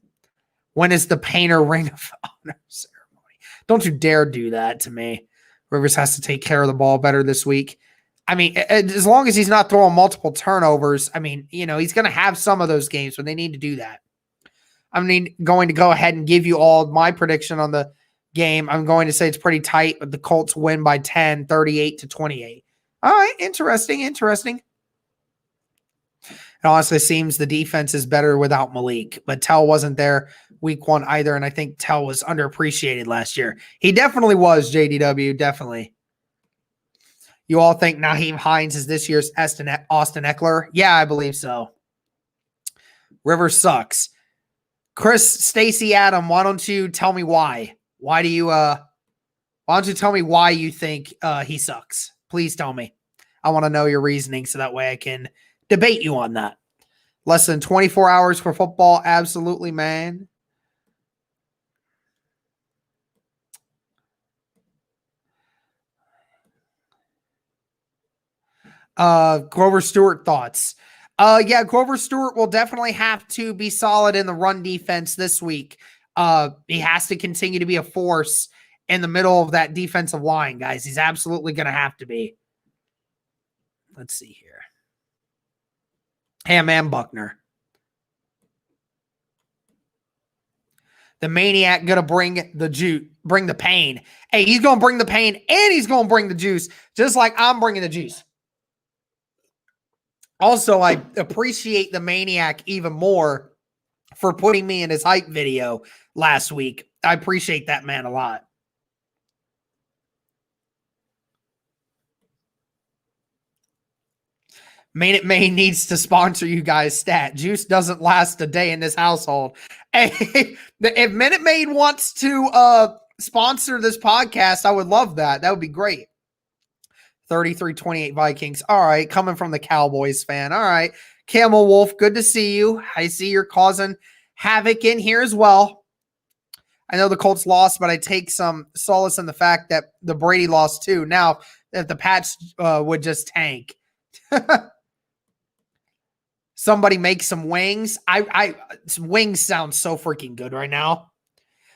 When is the Painter Ring of Honor ceremony? Don't you dare do that to me. Rivers has to take care of the ball better this week. I mean, as long as he's not throwing multiple turnovers, I mean, he's going to have some of those games, but they need to do that. I'm going to go ahead and give you all my prediction on the game. I'm going to say it's pretty tight, but the Colts win by 10, 38-28. All right, interesting. It honestly seems the defense is better without Malik, but Tell wasn't there week 1 either, and I think Tell was underappreciated last year. He definitely was, JDW, definitely. You all think Nyheim Hines is this year's Austin Eckler? Yeah, I believe so. Rivers sucks. Chris, Stacy, Adam, why don't you tell me why? Why don't you tell me why you think he sucks? Please tell me. I want to know your reasoning so that way I can debate you on that. Less than 24 hours for football. Absolutely, man. Grover Stewart thoughts. Yeah, Grover Stewart will definitely have to be solid in the run defense this week. He has to continue to be a force in the middle of that defensive line, guys. He's absolutely going to have to be. Let's see here. Ham and Buckner. The Maniac going to bring the pain. Hey, he's going to bring the pain and he's going to bring the juice, just like I'm bringing the juice. Also, I appreciate the Maniac even more for putting me in his hype video last week. I appreciate that man a lot. Minute Maid needs to sponsor you guys. Stat juice doesn't last a day in this household. Hey, if Minute Maid wants to sponsor this podcast, I would love that. That would be great. 33-28 Vikings. All right, coming from the Cowboys fan. All right, Camel Wolf, good to see you. I see you're causing havoc in here as well. I know the Colts lost, but I take some solace in the fact that the Brady lost too. Now, if the Pats would just tank. Somebody make some wings. Wings sound so freaking good right now.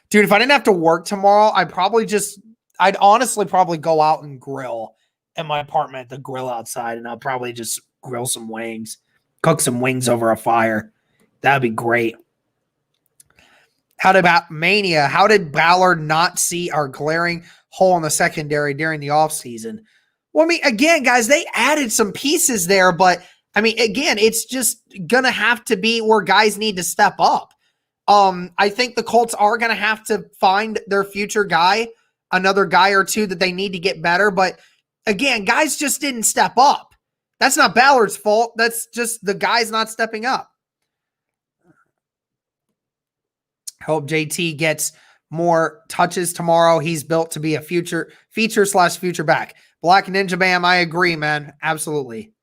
Dude, if I didn't have to work tomorrow, I'd honestly probably go out and grill at my apartment, the grill outside, and I'll probably just grill some wings, cook some wings over a fire. That'd be great. How about Mania? How did Ballard not see our glaring hole in the secondary during the offseason? Well, I mean, again, guys, they added some pieces there, but I mean, again, it's just going to have to be where guys need to step up. I think the Colts are going to have to find their future guy, another guy or two that they need to get better. But again, guys just didn't step up. That's not Ballard's fault. That's just the guys not stepping up. Hope JT gets more touches tomorrow. He's built to be a future back. Black Ninja Bam, I agree, man. Absolutely.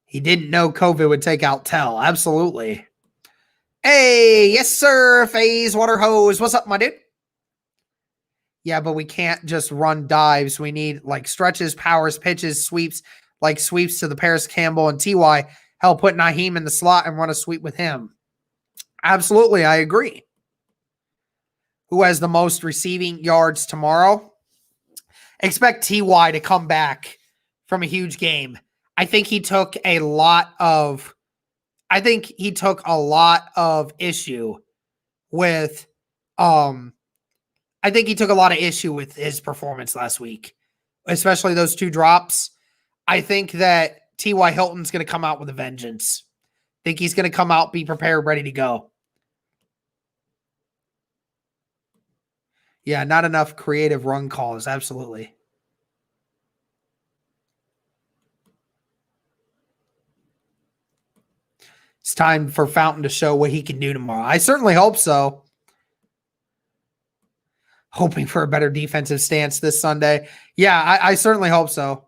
He didn't know COVID would take out Tell. Absolutely. Hey, yes, sir. FaZe Water Hose. What's up, my dude? Yeah, but we can't just run dives. We need like stretches, powers, pitches, sweeps, like sweeps to the Paris Campbell and TY. Hell, put Nyheim in the slot and run a sweep with him. Absolutely, I agree. Who has the most receiving yards tomorrow? Expect TY to come back from a huge game. I think he took a lot of issue with his performance last week, especially those 2 drops. I think that T.Y. Hilton's going to come out with a vengeance. I think he's going to come out, be prepared, ready to go. Yeah, not enough creative run calls. Absolutely. It's time for Fountain to show what he can do tomorrow. I certainly hope so. Hoping for a better defensive stance this Sunday. Yeah, I certainly hope so.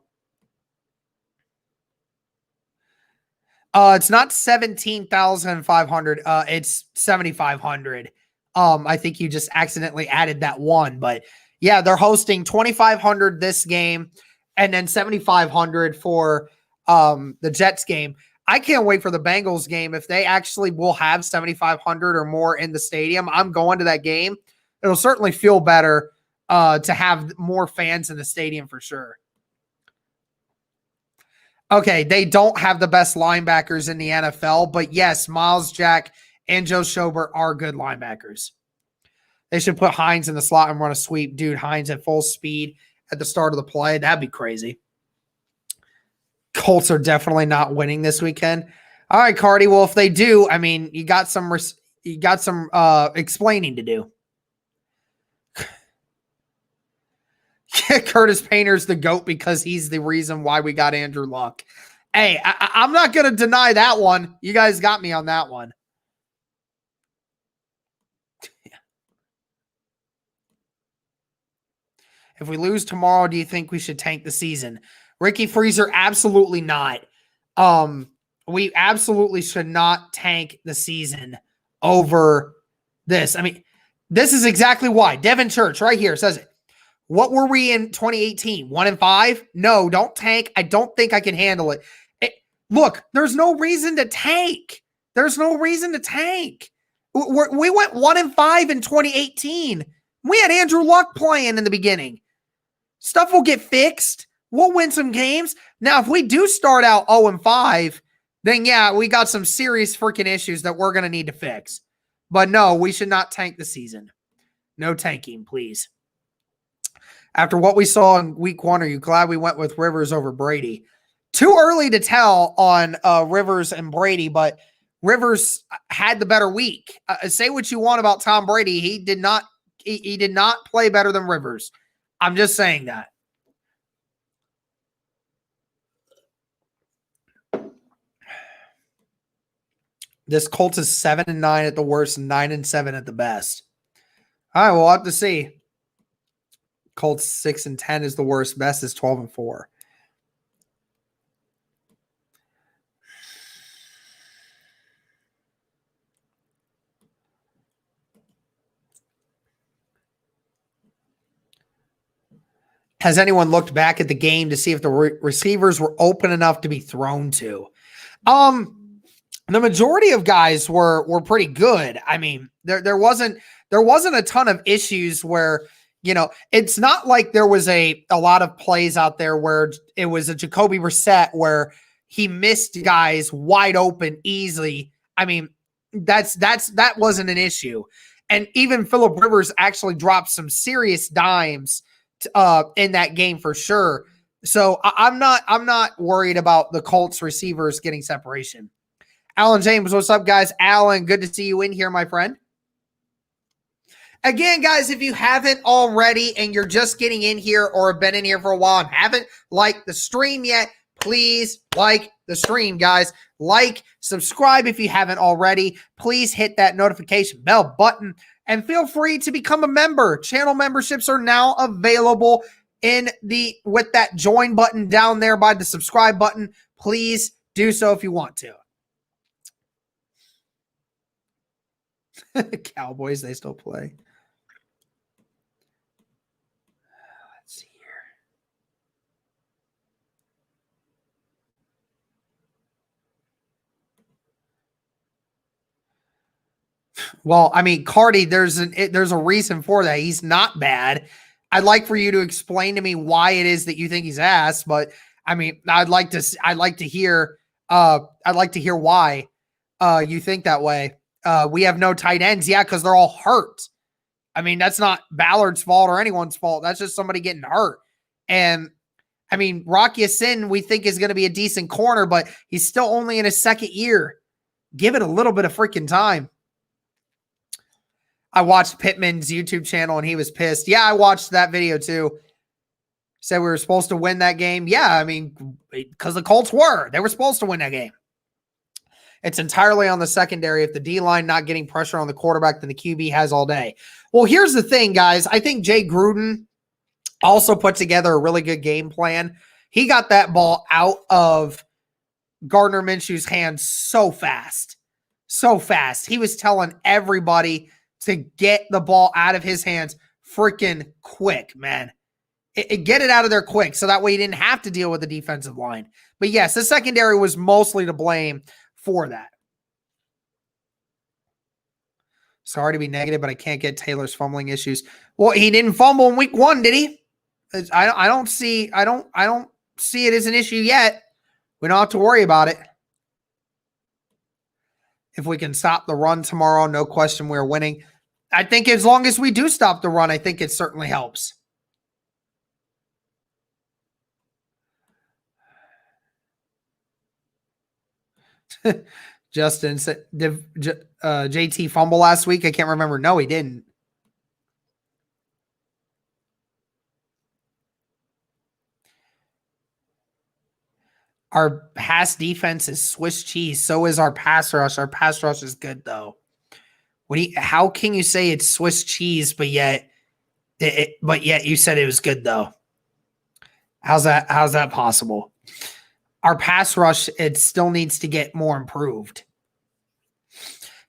It's not 17,500. It's 7,500. I think you just accidentally added that one, but yeah, they're hosting 2,500 this game and then 7,500 for the Jets game. I can't wait for the Bengals game. If they actually will have 7,500 or more in the stadium, I'm going to that game. It'll certainly feel better to have more fans in the stadium for sure. Okay, they don't have the best linebackers in the NFL, but yes, Miles Jack and Joe Schobert are good linebackers. They should put Hines in the slot and run a sweep. Dude, Hines at full speed at the start of the play. That'd be crazy. Colts are definitely not winning this weekend. All right, Cardi. Well, if they do, I mean, you got some explaining to do. Curtis Painter's the GOAT because he's the reason why we got Andrew Luck. Hey, I'm not going to deny that one. You guys got me on that one. If we lose tomorrow, do you think we should tank the season? Ricky Freezer, absolutely not. We absolutely should not tank the season over this. I mean, this is exactly why. Devin Church right here says it. What were we in 2018? 1-5? No, don't tank. I don't think I can handle it. Look, there's no reason to tank. There's no reason to tank. We went 1-5 in 2018. We had Andrew Luck playing in the beginning. Stuff will get fixed. We'll win some games. Now, if we do start out 0-5, then yeah, we got some serious freaking issues that we're going to need to fix. But no, we should not tank the season. No tanking, please. After what we saw in week 1, are you glad we went with Rivers over Brady? Too early to tell on Rivers and Brady, but Rivers had the better week. Say what you want about Tom Brady. He did not play better than Rivers. I'm just saying that. This Colts is 7-9 at the worst and 9-7 at the best. All right, we'll have to see. Colts 6-10 is the worst. Best is 12-4. Has anyone looked back at the game to see if the receivers were open enough to be thrown to? The majority of guys were pretty good. I mean, there wasn't a ton of issues where, you know, it's not like there was a lot of plays out there where it was a Jacoby Brissett where he missed guys wide open easily. I mean, that wasn't an issue. And even Phillip Rivers actually dropped some serious dimes in that game for sure. So I'm not worried about the Colts receivers getting separation. Alan James, what's up, guys? Alan, good to see you in here, my friend. Again, guys, if you haven't already and you're just getting in here or have been in here for a while and haven't liked the stream yet, please like the stream, guys. Like, subscribe if you haven't already. Please hit that notification bell button and feel free to become a member. Channel memberships are now available with that join button down there by the subscribe button. Please do so if you want to. Cowboys, they still play. Let's see here. Well, I mean, Cardi, there's a reason for that. He's not bad. I'd like for you to explain to me why it is that you think he's ass, but I mean, I'd like to hear why you think that way. We have no tight ends. Yeah, because they're all hurt. I mean, that's not Ballard's fault or anyone's fault. That's just somebody getting hurt. And I mean, Rocky Sin, we think is going to be a decent corner, but he's still only in his second year. Give it a little bit of freaking time. I watched Pittman's YouTube channel and he was pissed. Yeah, I watched that video too. Said we were supposed to win that game. Yeah, I mean, because the Colts they were supposed to win that game. It's entirely on the secondary. If the D-line not getting pressure on the quarterback, then the QB has all day. Well, here's the thing, guys. I think Jay Gruden also put together a really good game plan. He got that ball out of Gardner Minshew's hands so fast. So fast. He was telling everybody to get the ball out of his hands freaking quick, man. Get it out of there quick so that way he didn't have to deal with the defensive line. But yes, the secondary was mostly to blame for that. Sorry to be negative, but I can't get Taylor's fumbling issues. Well, he didn't fumble in week 1, did he? I don't see it as an issue yet. We don't have to worry about it. If we can stop the run tomorrow, no question we're winning. I think as long as we do stop the run, I think it certainly helps. Justin said, JT fumble last week? I can't remember. No, he didn't. Our pass defense is Swiss cheese. So is our pass rush. Our pass rush is good, though. How can you say it's Swiss cheese, but yet you said it was good, though? How's that possible? Our pass rush, it still needs to get more improved.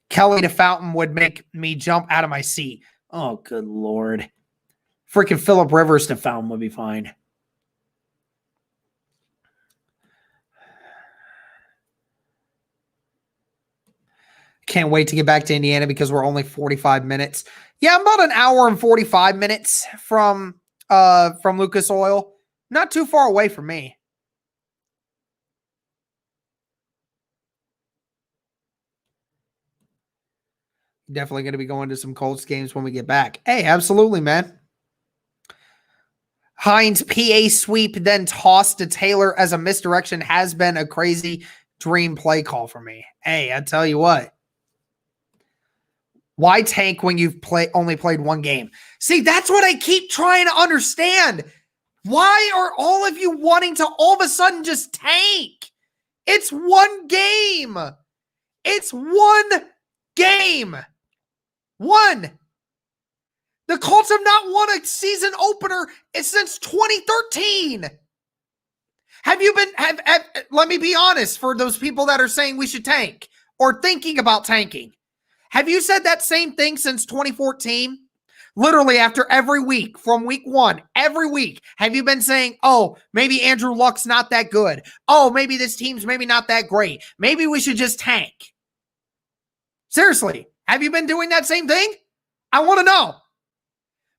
Kelly to Fountain would make me jump out of my seat. Oh, good Lord. Freaking Phillip Rivers to Fountain would be fine. Can't wait to get back to Indiana because we're only 45 minutes. Yeah, I'm about an hour and 45 minutes from Lucas Oil. Not too far away from me. Definitely going to be going to some Colts games when we get back. Hey, absolutely, man. Hines PA sweep, then toss to Taylor as a misdirection has been a crazy dream play call for me. Hey, I tell you what. Why tank when you've only played one game? See, that's what I keep trying to understand. Why are all of you wanting to all of a sudden just tank? It's one game. It's one game. One. The Colts have not won a season opener since 2013. Let me be honest, for those people that are saying we should tank or thinking about tanking. Have you said that same thing since 2014? Literally after every week from week 1, every week, have you been saying, oh, maybe Andrew Luck's not that good. Oh, maybe this team's maybe not that great. Maybe we should just tank. Seriously, have you been doing that same thing? I want to know.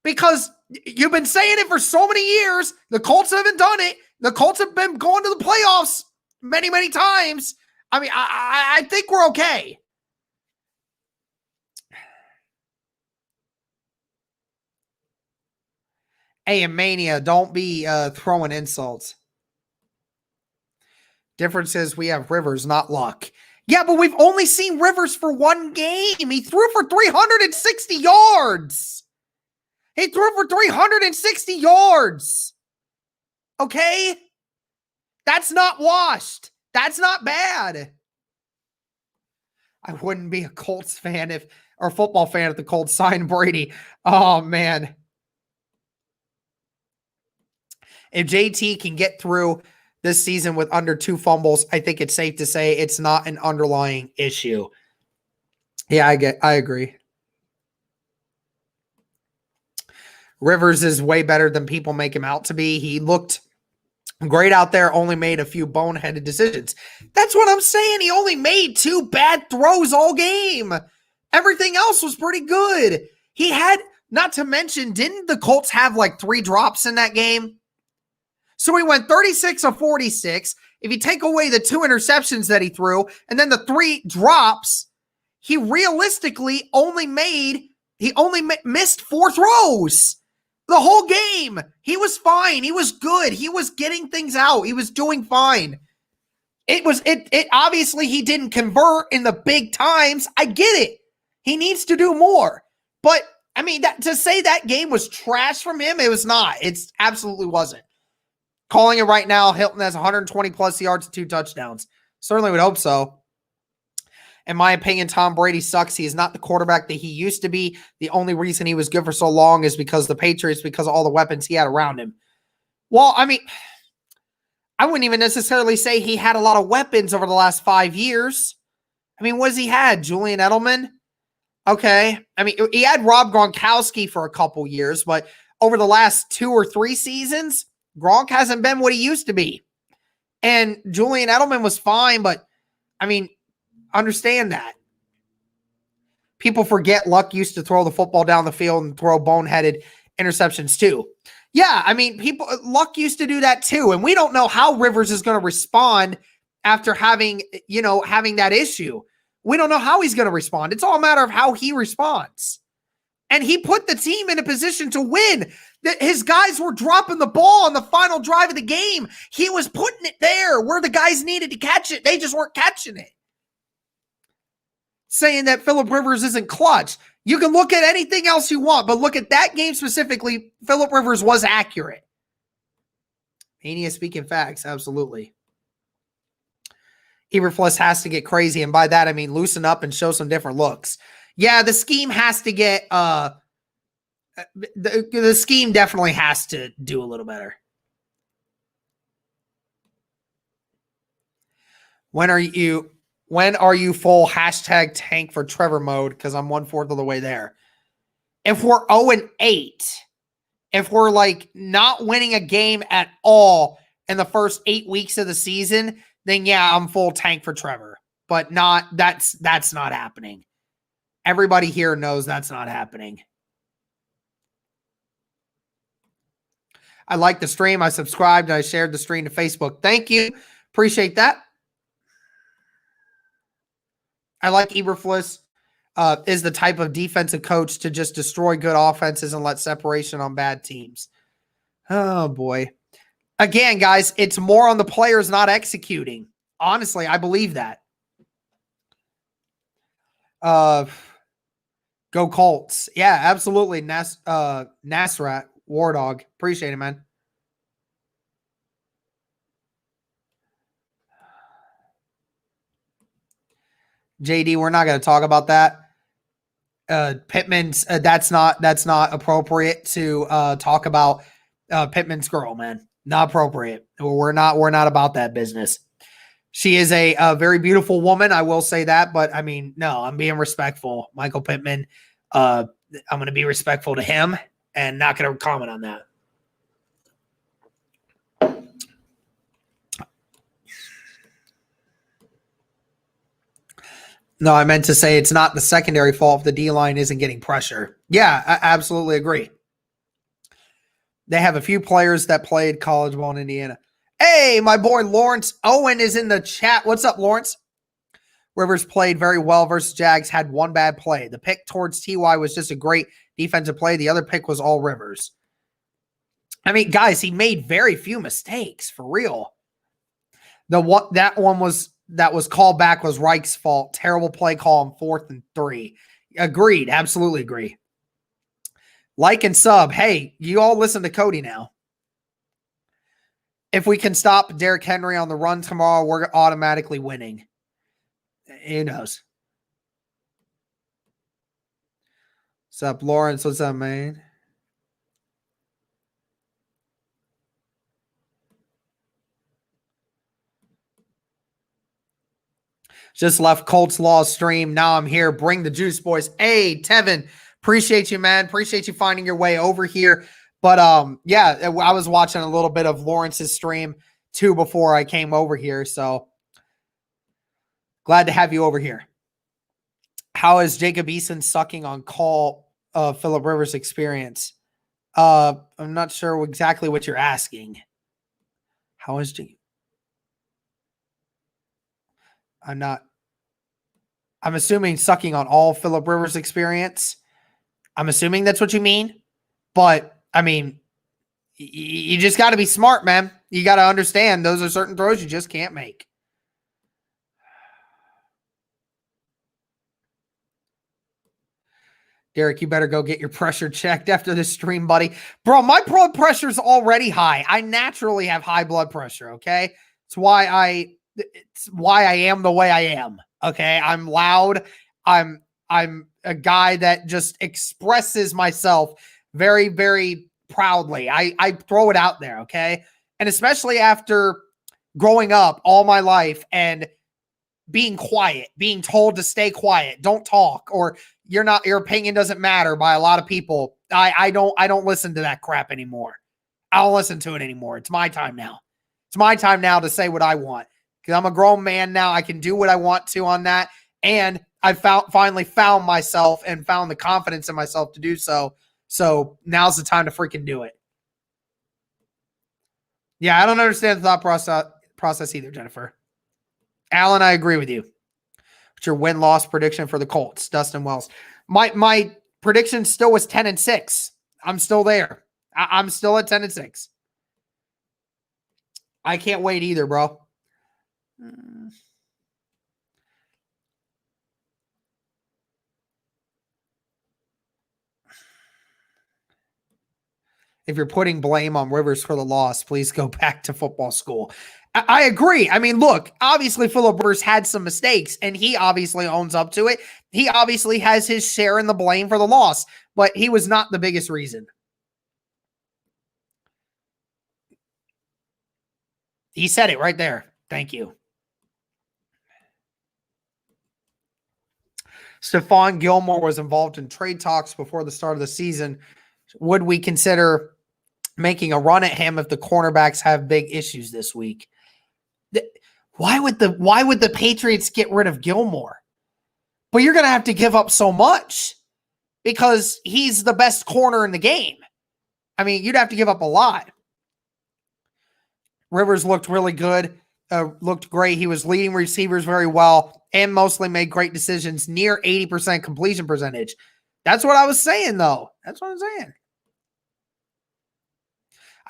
Because you've been saying it for so many years. The Colts haven't done it. The Colts have been going to the playoffs many, many times. I mean, I think we're okay. Hey, Mania, don't be throwing insults. Difference is we have Rivers, not Luck. Yeah, but we've only seen Rivers for one game. He threw for 360 yards. He threw for 360 yards. Okay? That's not washed. That's not bad. I wouldn't be a Colts fan or football fan if the Colts signed Brady. Oh, man. If JT can get through this season with under 2 fumbles, I think it's safe to say it's not an underlying issue. Yeah, I agree. Rivers is way better than people make him out to be. He looked great out there, only made a few boneheaded decisions. That's what I'm saying. He only made 2 bad throws all game. Everything else was pretty good. He had, not to mention, didn't the Colts have like 3 drops in that game? So he went 36 of 46. If you take away the 2 interceptions that he threw and then the 3 drops, he realistically only missed 4 throws the whole game. He was fine. He was good. He was getting things out. He was doing fine. It obviously he didn't convert in the big times. I get it. He needs to do more. But I mean, to say that game was trash from him, it was not. It absolutely wasn't. Calling it right now, Hilton has 120 plus yards and 2 touchdowns. Certainly would hope so. In my opinion, Tom Brady sucks. He is not the quarterback that he used to be. The only reason he was good for so long is because the Patriots, because of all the weapons he had around him. Well, I mean, I wouldn't even necessarily say he had a lot of weapons over the last 5 years. I mean, what has he had? Julian Edelman? Okay. I mean, he had Rob Gronkowski for a couple years, but over the last 2 or 3 seasons, Gronk hasn't been what he used to be. And Julian Edelman was fine, but I mean, understand that. People forget Luck used to throw the football down the field and throw boneheaded interceptions too. Yeah, I mean, Luck used to do that too. And we don't know how Rivers is going to respond after having that issue. We don't know how he's going to respond. It's all a matter of how he responds. And he put the team in a position to win. His guys were dropping the ball on the final drive of the game. He was putting it there where the guys needed to catch it. They just weren't catching it. Saying that Phillip Rivers isn't clutch. You can look at anything else you want, but look at that game specifically. Phillip Rivers was accurate. Mania speaking facts, absolutely. Eberflus has to get crazy, and by that I mean loosen up and show some different looks. Yeah, the scheme has to get the scheme definitely has to do a little better. When are you full #tank for Trevor mode? Because I'm 1/4 of the way there. If we're 0-8, if we're like not winning a game at all in the first 8 weeks of the season, then yeah, I'm full tank for Trevor. But that's not happening. Everybody here knows that's not happening. I like the stream. I subscribed and I shared the stream to Facebook. Thank you. Appreciate that. I like Eberflus is the type of defensive coach to just destroy good offenses and let separation on bad teams. Oh, boy. Again, guys, it's more on the players not executing. Honestly, I believe that. Go Colts. Yeah, absolutely. Nasrat, War Dog. Appreciate it, man. JD, we're not going to talk about that. Pittman's that's not appropriate to talk about Pittman's girl, man. Not appropriate. We're not about that business. She is a very beautiful woman, I will say that, but I mean, no, I'm being respectful. Michael Pittman, I'm going to be respectful to him and not going to comment on that. No, I meant to say it's not the secondary fault if the D-line isn't getting pressure. Yeah, I absolutely agree. They have a few players that played college ball in Indiana. Hey, my boy Lawrence Owen is in the chat. What's up, Lawrence? Rivers played very well versus Jags, had one bad play. The pick towards TY was just a great defensive play. The other pick was all Rivers. I mean, guys, he made very few mistakes, for real. That one was called back was Reich's fault. Terrible play call on 4th and 3. Agreed. Absolutely agree. Like and sub. Hey, you all listen to Cody now. If we can stop Derrick Henry on the run tomorrow, we're automatically winning. Who knows? What's up, Lawrence? What's up, man? Just left Colts Law stream. Now I'm here. Bring the juice, boys. Hey, Tevin. Appreciate you, man. Appreciate you finding your way over here. But yeah, I was watching a little bit of Lawrence's stream too before I came over here. So glad to have you over here. How is Jacob Eason sucking on call Phillip Rivers experience? I'm not sure exactly what you're asking. How is G? I'm assuming sucking on all Phillip Rivers' experience. I'm assuming that's what you mean. But, I mean, you just got to be smart, man. You got to understand those are certain throws you just can't make. Derek, you better go get your pressure checked after this stream, buddy. Bro, my blood pressure's already high. I naturally have high blood pressure, okay? It's why I am the way I am, okay? I'm loud. I'm a guy that just expresses myself very, very proudly. I throw it out there, okay? And especially after growing up all my life and being quiet, being told to stay quiet, don't talk, or your opinion doesn't matter by a lot of people. I don't listen to that crap anymore. I don't listen to it anymore. It's my time now. It's my time now to say what I want because I'm a grown man now. I can do what I want to on that. And I finally found myself and found the confidence in myself to do so. So now's the time to freaking do it. Yeah, I don't understand the thought process either, Jennifer. Alan, I agree with you. What's your win-loss prediction for the Colts, Dustin Wells? My prediction still was 10-6. I'm still there. I'm still at 10-6. I can't wait either, bro. If you're putting blame on Rivers for the loss, please go back to football school. I agree. I mean, look, obviously Phillip Rivers had some mistakes, and he obviously owns up to it. He obviously has his share in the blame for the loss, but he was not the biggest reason. He said it right there. Thank you. Stephon Gilmore was involved in trade talks before the start of the season. Would we consider making a run at him if the cornerbacks have big issues this week? Why would the Patriots get rid of Gilmore? But you're going to have to give up so much because he's the best corner in the game. I mean, you'd have to give up a lot. Rivers looked really good, looked great. He was leading receivers very well and mostly made great decisions, near 80% completion percentage. That's what I was saying, though. That's what I'm saying.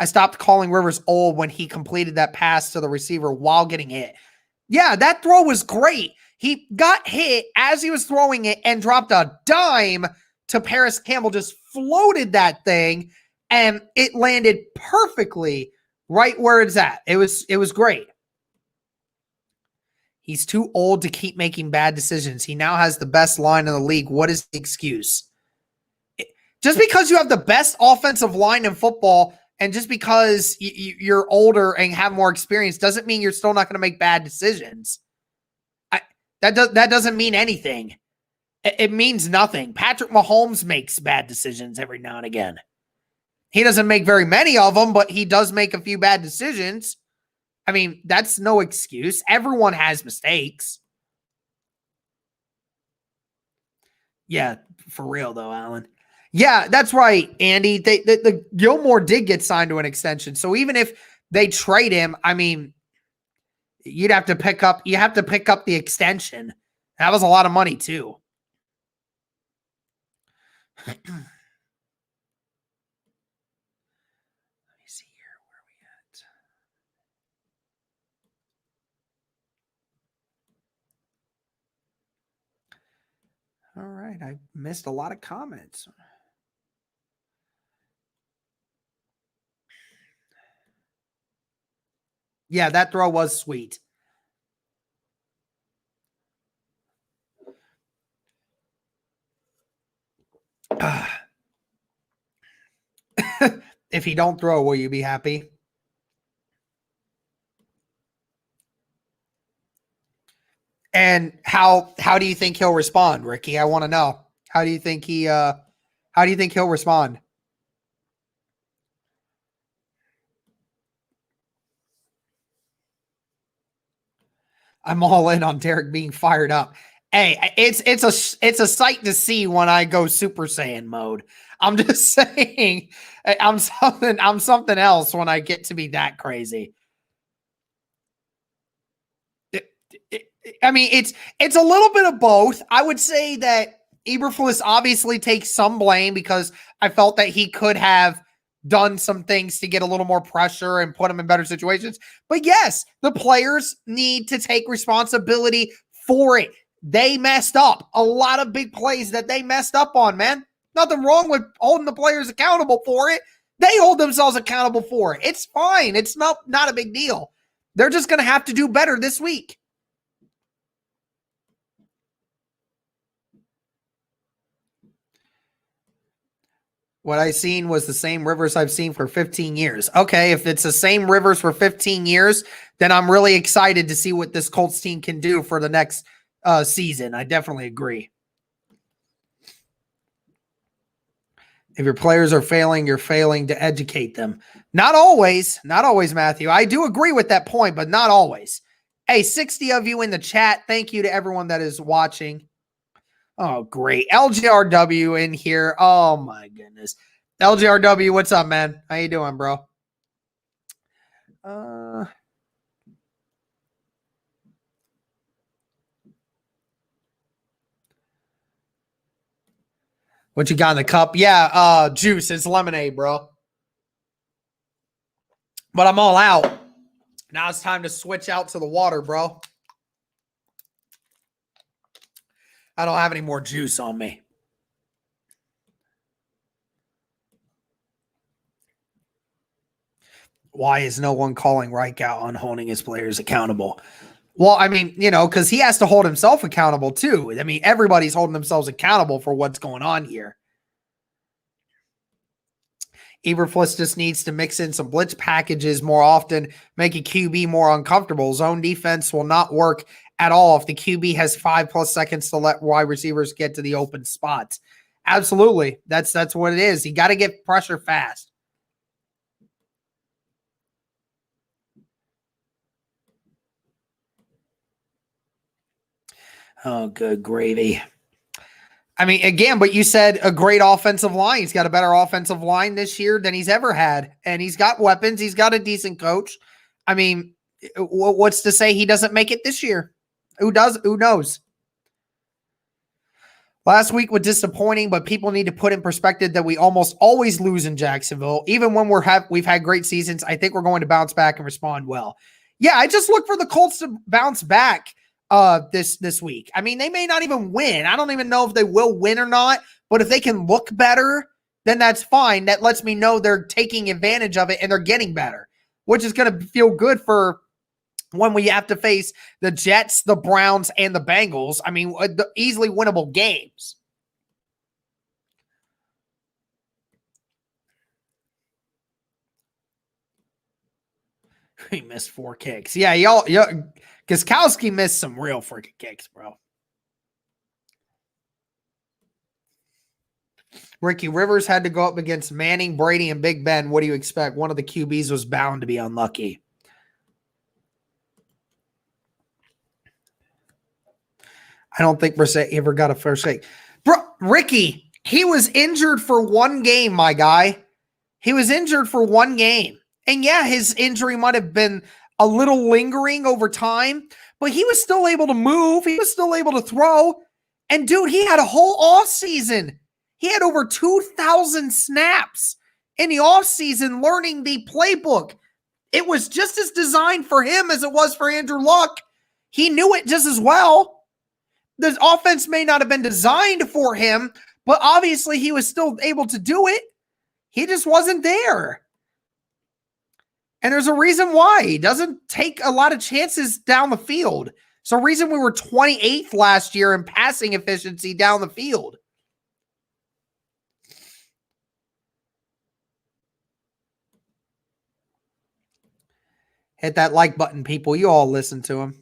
I stopped calling Rivers old when he completed that pass to the receiver while getting hit. Yeah, that throw was great. He got hit as he was throwing it and dropped a dime to Paris Campbell, just floated that thing, and it landed perfectly right where it's at. It was great. He's too old to keep making bad decisions. He now has the best line in the league. What is the excuse? Just because you have the best offensive line in football and just because you're older and have more experience doesn't mean you're still not going to make bad decisions. That doesn't mean anything. It means nothing. Patrick Mahomes makes bad decisions every now and again. He doesn't make very many of them, but he does make a few bad decisions. I mean, that's no excuse. Everyone has mistakes. Yeah, for real though, Alan. Yeah, that's right, Andy. The Gilmore did get signed to an extension. So even if they trade him, I mean, you have to pick up the extension. That was a lot of money too. Let me see here. Where are we at? All right, I missed a lot of comments. Yeah, that throw was sweet. If he don't throw, will you be happy? And how do you think he'll respond, Ricky? I want to know. How do you think he'll respond? I'm all in on Derek being fired up. Hey, it's a sight to see when I go Super Saiyan mode. I'm just saying, I'm something else when I get to be that crazy. I mean, it's a little bit of both. I would say that Eberflus obviously takes some blame because I felt that he could have done some things to get a little more pressure and put him in better situations. But yes, the players need to take responsibility for it. They messed up. A lot of big plays that they messed up on, man. Nothing wrong with holding the players accountable for it. They hold themselves accountable for it. It's fine. It's not a big deal. They're just going to have to do better this week. What I seen was the same Rivers I've seen for 15 years. Okay, if it's the same Rivers for 15 years, then I'm really excited to see what this Colts team can do for the next season. I definitely agree. If your players are failing, you're failing to educate them. Not always, Matthew. I do agree with that point, but not always. Hey, 60 of you in the chat. Thank you to everyone that is watching. Oh, great. LGRW in here. Oh, my goodness. LGRW, what's up, man? How you doing, bro? What you got in the cup? Yeah, juice. It's lemonade, bro. But I'm all out. Now it's time to switch out to the water, bro. I don't have any more juice on me. Why is no one calling Reich out on holding his players accountable? Well, I mean, because he has to hold himself accountable too. I mean, everybody's holding themselves accountable for what's going on here. Eberflus just needs to mix in some blitz packages more often, make a QB more uncomfortable. Zone defense will not work at all if the QB has 5+ seconds to let wide receivers get to the open spots. Absolutely. That's what it is. You got to get pressure fast. Oh, good gravy. I mean, again, but you said a great offensive line. He's got a better offensive line this year than he's ever had. And he's got weapons. He's got a decent coach. I mean, what's to say he doesn't make it this year? Who does? Who knows? Last week was disappointing, but people need to put in perspective that we almost always lose in Jacksonville. Even when we've had great seasons, I think we're going to bounce back and respond well. Yeah, I just look for the Colts to bounce back this week. I mean, they may not even win. I don't even know if they will win or not, but if they can look better, then that's fine. That lets me know they're taking advantage of it and they're getting better, which is going to feel good for when we have to face the Jets, the Browns, and the Bengals. I mean, the easily winnable games. He missed 4 kicks. Yeah, y'all, Gostkowski missed some real freaking kicks, bro. Ricky Rivers had to go up against Manning, Brady, and Big Ben. What do you expect? One of the QBs was bound to be unlucky. I don't think Brissett ever got a first take. Bro, Ricky, he was injured for 1 game, my guy. He was injured for 1 game. And yeah, his injury might have been a little lingering over time, but he was still able to move. He was still able to throw. And dude, he had a whole offseason. He had over 2,000 snaps in the offseason learning the playbook. It was just as designed for him as it was for Andrew Luck. He knew it just as well. The offense may not have been designed for him, but obviously he was still able to do it. He just wasn't there. And there's a reason why. He doesn't take a lot of chances down the field. It's a reason we were 28th last year in passing efficiency down the field. Hit that like button, people. You all listen to him.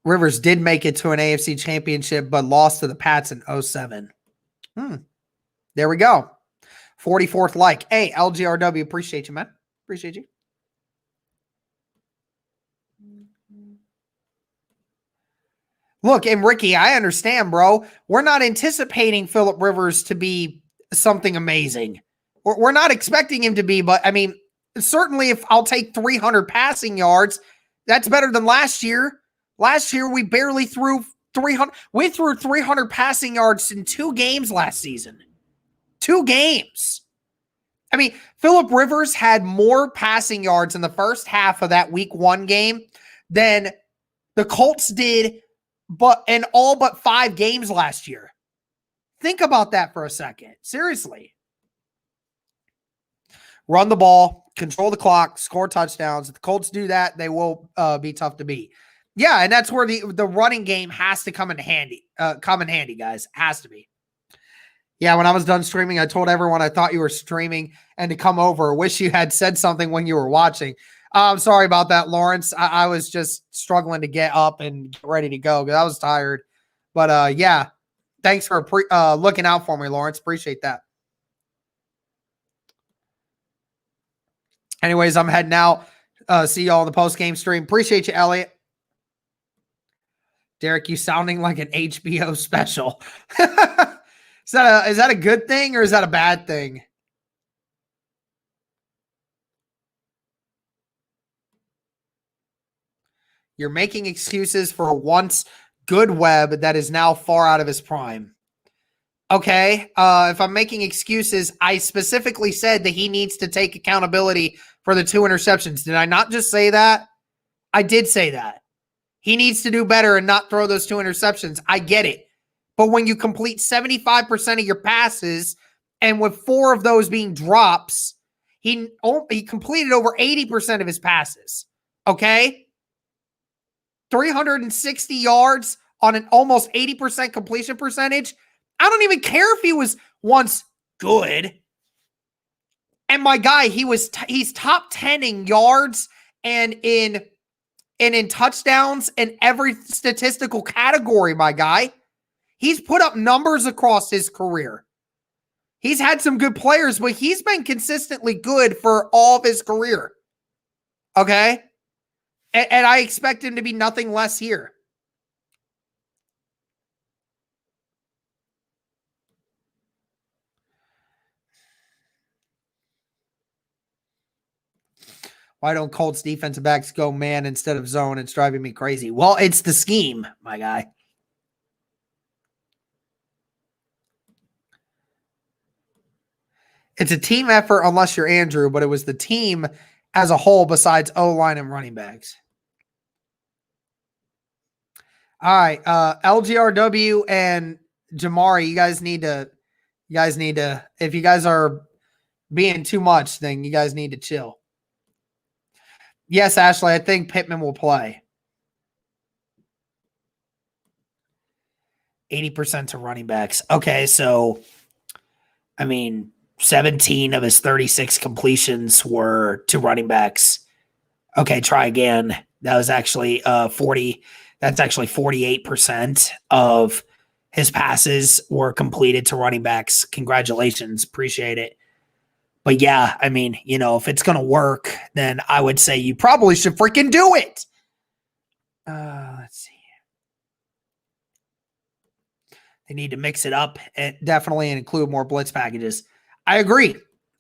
Rivers did make it to an AFC championship, but lost to the Pats in 2007. There we go. 44th like. Hey, LGRW, appreciate you, man. Appreciate you. Look, and Ricky, I understand, bro. We're not anticipating Phillip Rivers to be something amazing. We're not expecting him to be, but I mean, certainly if I'll take 300 passing yards, that's better than last year. Last year, we barely threw 300. We threw 300 passing yards in 2 games last season. 2 games. I mean, Phillip Rivers had more passing yards in the first half of that week 1 game than the Colts did in all but 5 games last year. Think about that for a second. Seriously. Run the ball, control the clock, score touchdowns. If the Colts do that, they will be tough to beat. Yeah, and that's where the running game has to come in handy. Guys. Has to be. Yeah, when I was done streaming, I told everyone I thought you were streaming and to come over. Wish you had said something when you were watching. I'm sorry about that, Lawrence. I was just struggling to get up and get ready to go because I was tired. But yeah, thanks for looking out for me, Lawrence. Appreciate that. Anyways, I'm heading out. See y'all in the post-game stream. Appreciate you, Elliot. Derek, you sounding like an HBO special. Is that a good thing or is that a bad thing? You're making excuses for a once good Webb that is now far out of his prime. Okay, if I'm making excuses, I specifically said that he needs to take accountability for the 2 interceptions. Did I not just say that? I did say that. He needs to do better and not throw those 2 interceptions. I get it. But when you complete 75% of your passes, and with 4 of those being drops, he completed over 80% of his passes. Okay? 360 yards on an almost 80% completion percentage. I don't even care if he was once good. And my guy, he's top 10 in yards and in touchdowns in every statistical category, my guy. He's put up numbers across his career. He's had some good players, but he's been consistently good for all of his career. Okay? And I expect him to be nothing less here. Why don't Colts defensive backs go man instead of zone? It's driving me crazy. Well, it's the scheme, my guy. It's a team effort unless you're Andrew, but it was the team as a whole besides O-line and running backs. All right, LGRW and Jamari, you guys need to, if you guys are being too much, then you guys need to chill. Yes, Ashley, I think Pittman will play. 80% to running backs. Okay, so, I mean, 17 of his 36 completions were to running backs. Okay, try again. That was actually 40. That's actually 48% of his passes were completed to running backs. Congratulations. Appreciate it. But yeah, I mean, if it's going to work, then I would say you probably should freaking do it. Let's see. They need to mix it up and definitely include more blitz packages. I agree.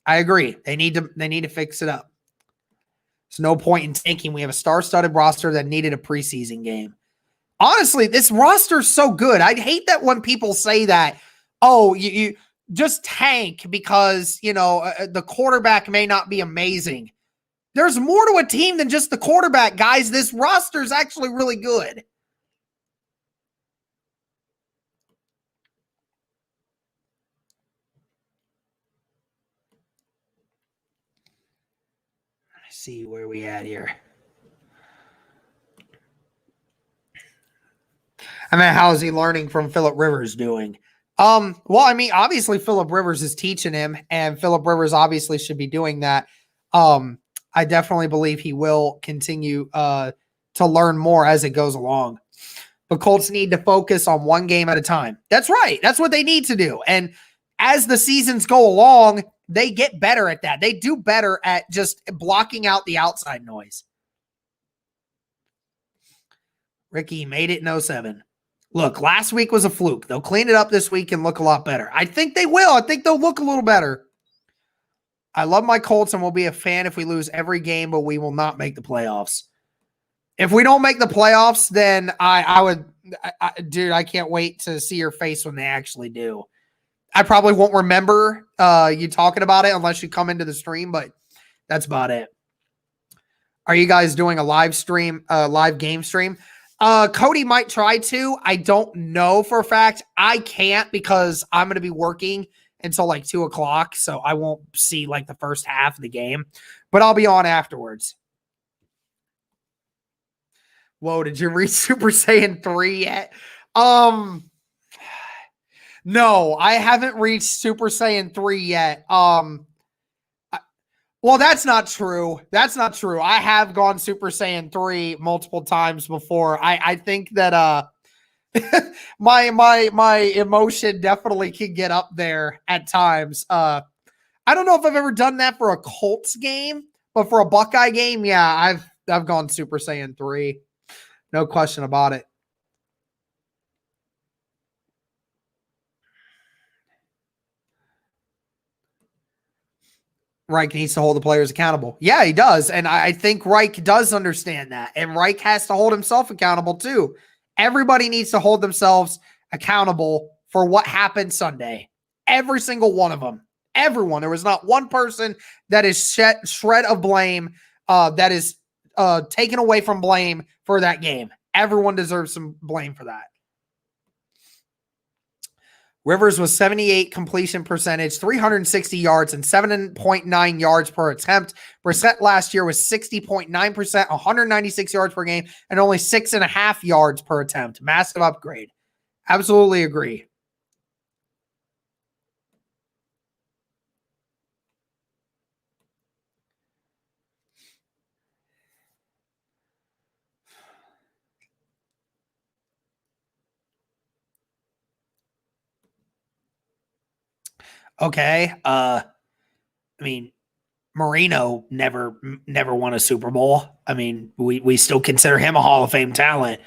They need to fix it up. There's no point in tanking. We have a star-studded roster that needed a preseason game. Honestly, this roster is so good. I hate that when people say that, oh, you just tank because, the quarterback may not be amazing. There's more to a team than just the quarterback, guys. This roster is actually really good. Let's see where we at here. I mean, how is he learning from Phillip Rivers doing? Well, I mean, obviously Phillip Rivers is teaching him, and Phillip Rivers obviously should be doing that. I definitely believe he will continue to learn more as it goes along. But Colts need to focus on one game at a time. That's right. That's what they need to do. And as the seasons go along, they get better at that. They do better at just blocking out the outside noise. Ricky made it in 07. Look, last week was a fluke. They'll clean it up this week and look a lot better. I think they will. I think they'll look a little better. I love my Colts and will be a fan if we lose every game, but we will not make the playoffs. If we don't make the playoffs, then dude, I can't wait to see your face when they actually do. I probably won't remember you talking about it unless you come into the stream, but that's about it. Are you guys doing a live stream, live game stream? Cody might try to. I don't know for a fact. I can't because I'm going to be working until like 2 o'clock, so I won't see like the first half of the game, but I'll be on afterwards. Whoa, did you reach Super Saiyan 3 yet? No, I haven't reached Super Saiyan 3 yet. Well, that's not true. That's not true. I have gone Super Saiyan 3 multiple times before. I think that my emotion definitely can get up there at times. I don't know if I've ever done that for a Colts game, but for a Buckeye game, yeah, I've gone Super Saiyan 3. No question about it. Reich needs to hold the players accountable. Yeah, he does. And I think Reich does understand that. And Reich has to hold himself accountable too. Everybody needs to hold themselves accountable for what happened Sunday. Every single one of them. Everyone. There was not one person that is shred of blame that is taken away from blame for that game. Everyone deserves some blame for that. Rivers was 78 completion percentage, 360 yards, and 7.9 yards per attempt. Brissett last year was 60.9%, 196 yards per game, and only 6.5 yards per attempt. Massive upgrade. Absolutely agree. Okay. I mean, Marino never won a Super Bowl. I mean, we still consider him a Hall of Fame talent.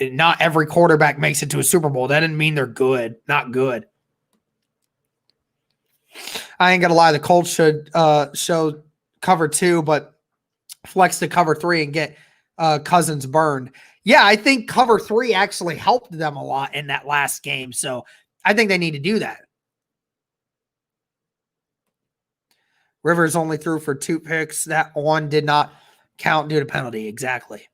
Not every quarterback makes it to a Super Bowl. That didn't mean they're good. Not good. I ain't gonna lie. The Colts should show cover 2, but flex to cover 3 and get Cousins burned. Yeah, I think cover 3 actually helped them a lot in that last game. So I think they need to do that. Rivers only threw for 2 picks. That one did not count due to penalty. Exactly.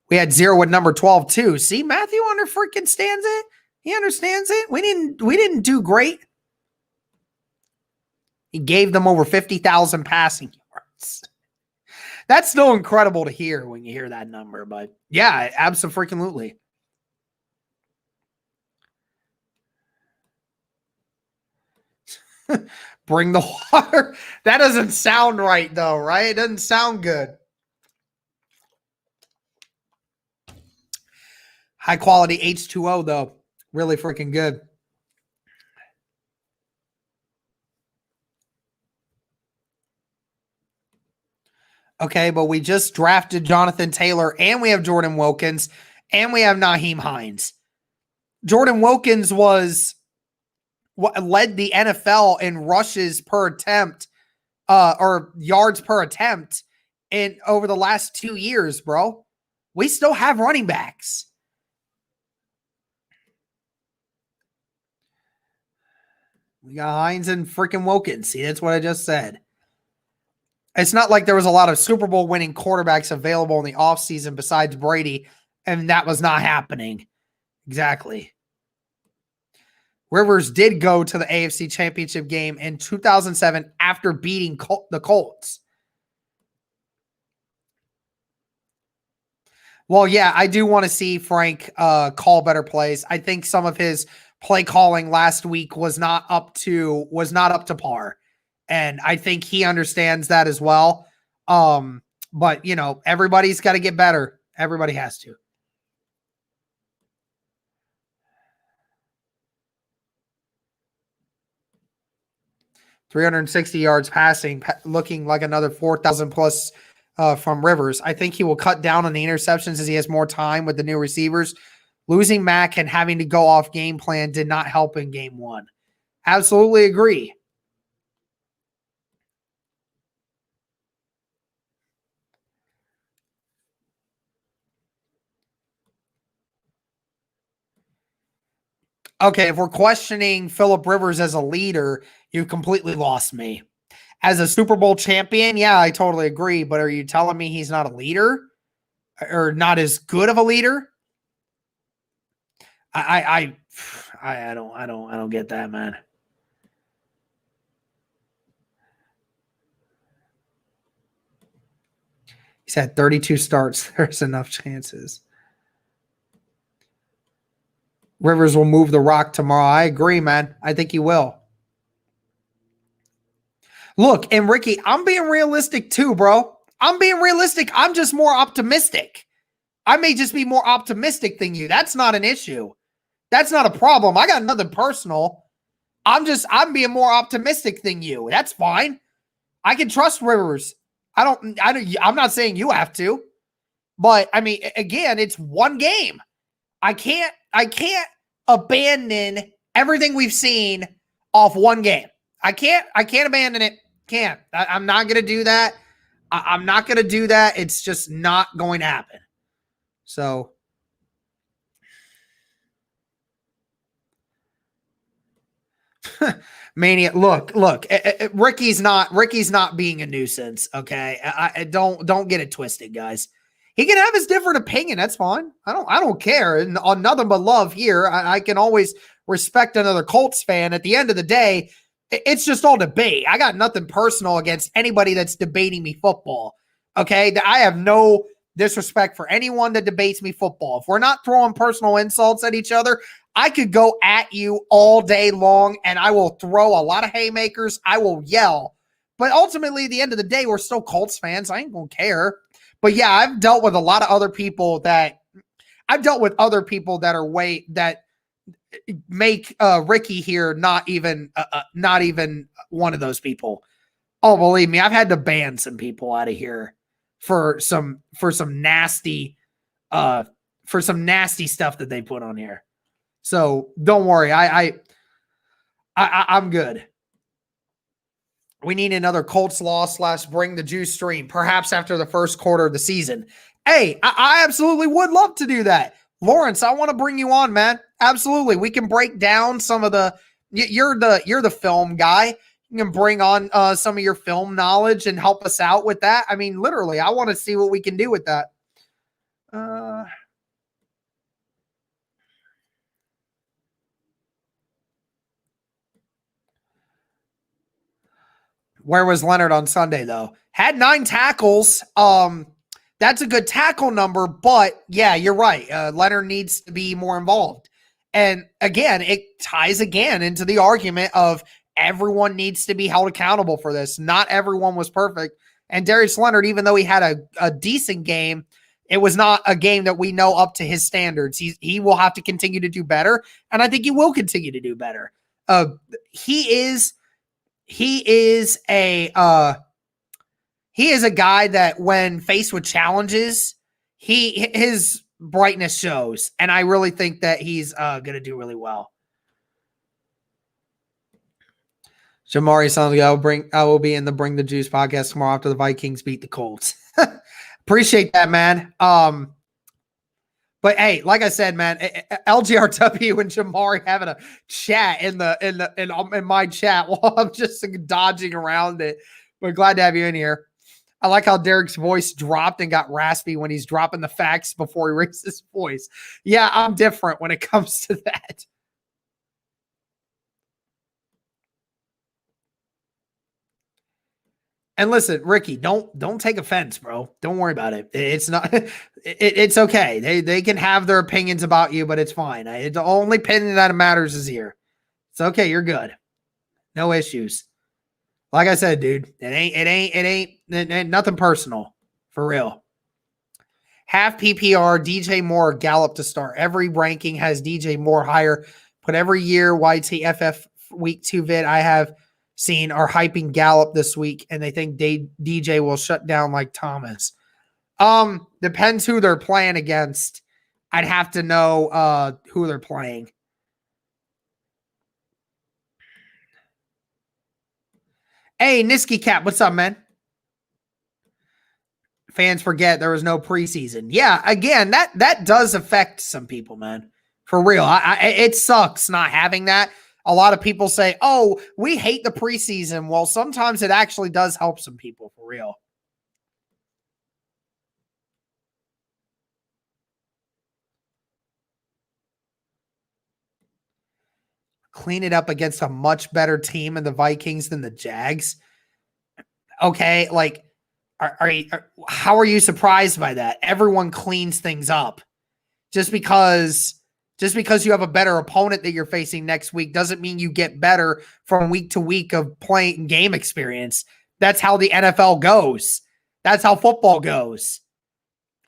We had 0 with number 12 too. See, Matthew freaking stands it. He understands it. We didn't do great. He gave them over 50,000 passing yards. That's still incredible to hear when you hear that number, but yeah, absolutely. Bring the water. That doesn't sound right, though, right? It doesn't sound good. High quality H2O, though. Really freaking good. Okay, but we just drafted Jonathan Taylor, and we have Jordan Wilkins, and we have Naheem Hines. Jordan Wilkins was what led the NFL in rushes per attempt, or yards per attempt in over the last 2 years, bro. We still have running backs. We got Hines and freaking Wilkins. See, that's what I just said. It's not like there was a lot of Super Bowl winning quarterbacks available in the offseason besides Brady, and that was not happening. Exactly. Rivers did go to the AFC Championship game in 2007 after beating the Colts. Well, yeah, I do want to see Frank call better plays. I think some of his play calling last week was not up to par. And I think he understands that as well. But you know, everybody's got to get better. Everybody has to. $360 yards passing, looking like another 4,000 plus from Rivers. I think he will cut down on the interceptions as he has more time with the new receivers. Losing Mack and having to go off game plan did not help in game 1. Absolutely agree. Okay, if we're questioning Phillip Rivers as a leader, you've completely lost me. As a Super Bowl champion, yeah, I totally agree. But are you telling me he's not a leader or not as good of a leader? I don't get that, man. He's had 32 starts. There's enough chances. Rivers will move the rock tomorrow. I agree, man. I think he will. Look, and Ricky, I'm being realistic too, bro. I'm being realistic. I'm just more optimistic. I may just be more optimistic than you. That's not an issue. That's not a problem. I got nothing personal. I'm being more optimistic than you. That's fine. I can trust Rivers. I'm not saying you have to, but I mean, again, it's one game. I can't abandon everything we've seen off one game. I can't abandon it. Can't. I'm not going to do that. I'm not going to do that. It's just not going to happen. So, Mania, look, Ricky's not being a nuisance, okay? I don't get it twisted, guys. He can have his different opinion. That's fine. I don't care. And on nothing but love here, I can always respect another Colts fan. At the end of the day, it's just all debate. I got nothing personal against anybody that's debating me football. Okay, I have no disrespect for anyone that debates me football. If we're not throwing personal insults at each other, I could go at you all day long and I will throw a lot of haymakers. I will yell. But ultimately, at the end of the day, we're still Colts fans. I ain't gonna care. But yeah, I've dealt with a lot of other people that make Ricky here not even one of those people. Oh, believe me, I've had to ban some people out of here for some nasty stuff that they put on here. So don't worry, I'm good. We need another Colts loss / bring the juice stream, perhaps after the first quarter of the season. Hey, I absolutely would love to do that. Lawrence, I want to bring you on, man. Absolutely. We can break down some of you're the film guy. You can bring on some of your film knowledge and help us out with that. I mean, literally, I want to see what we can do with that. Where was Leonard on Sunday, though? Had 9 tackles. That's a good tackle number, but yeah, you're right. Leonard needs to be more involved. And again, it ties again into the argument of everyone needs to be held accountable for this. Not everyone was perfect. And Darius Leonard, even though he had a decent game, it was not a game that we know up to his standards. He will have to continue to do better, and I think he will continue to do better. He is a guy that when faced with challenges, his brightness shows, and I really think that he's going to do really well. Jamari sounds like I will be in the Bring the Juice podcast tomorrow after the Vikings beat the Colts. Appreciate that, man. But hey, like I said, man, LGRW and Jamari having a chat in my chat while I'm just dodging around it. But glad to have you in here. I like how Derek's voice dropped and got raspy when he's dropping the facts before he raises his voice. Yeah, I'm different when it comes to that. And listen, Ricky, don't take offense, bro. Don't worry about it. It's not. It's okay. They can have their opinions about you, but it's fine. The only opinion that matters is here. It's okay. You're good. No issues. Like I said, dude, it ain't nothing personal, for real. Half PPR, DJ Moore, Gallup to start. Every ranking has DJ Moore higher, but every year YTFF week 2 vid I have seen are hyping Gallup this week, and they think DJ will shut down like Thomas. Depends who they're playing against. I'd have to know who they're playing. Hey, Niski Cap, what's up, man? Fans forget there was no preseason. Yeah, again, that does affect some people, man. For real. It sucks not having that. A lot of people say, oh, we hate the preseason. Well, sometimes it actually does help some people, for real. Clean it up against a much better team in the Vikings than the Jags. Okay, like, how are you surprised by that? Everyone cleans things up. Just because you have a better opponent that you're facing next week doesn't mean you get better from week to week of playing game experience. That's how the NFL goes. That's how football goes.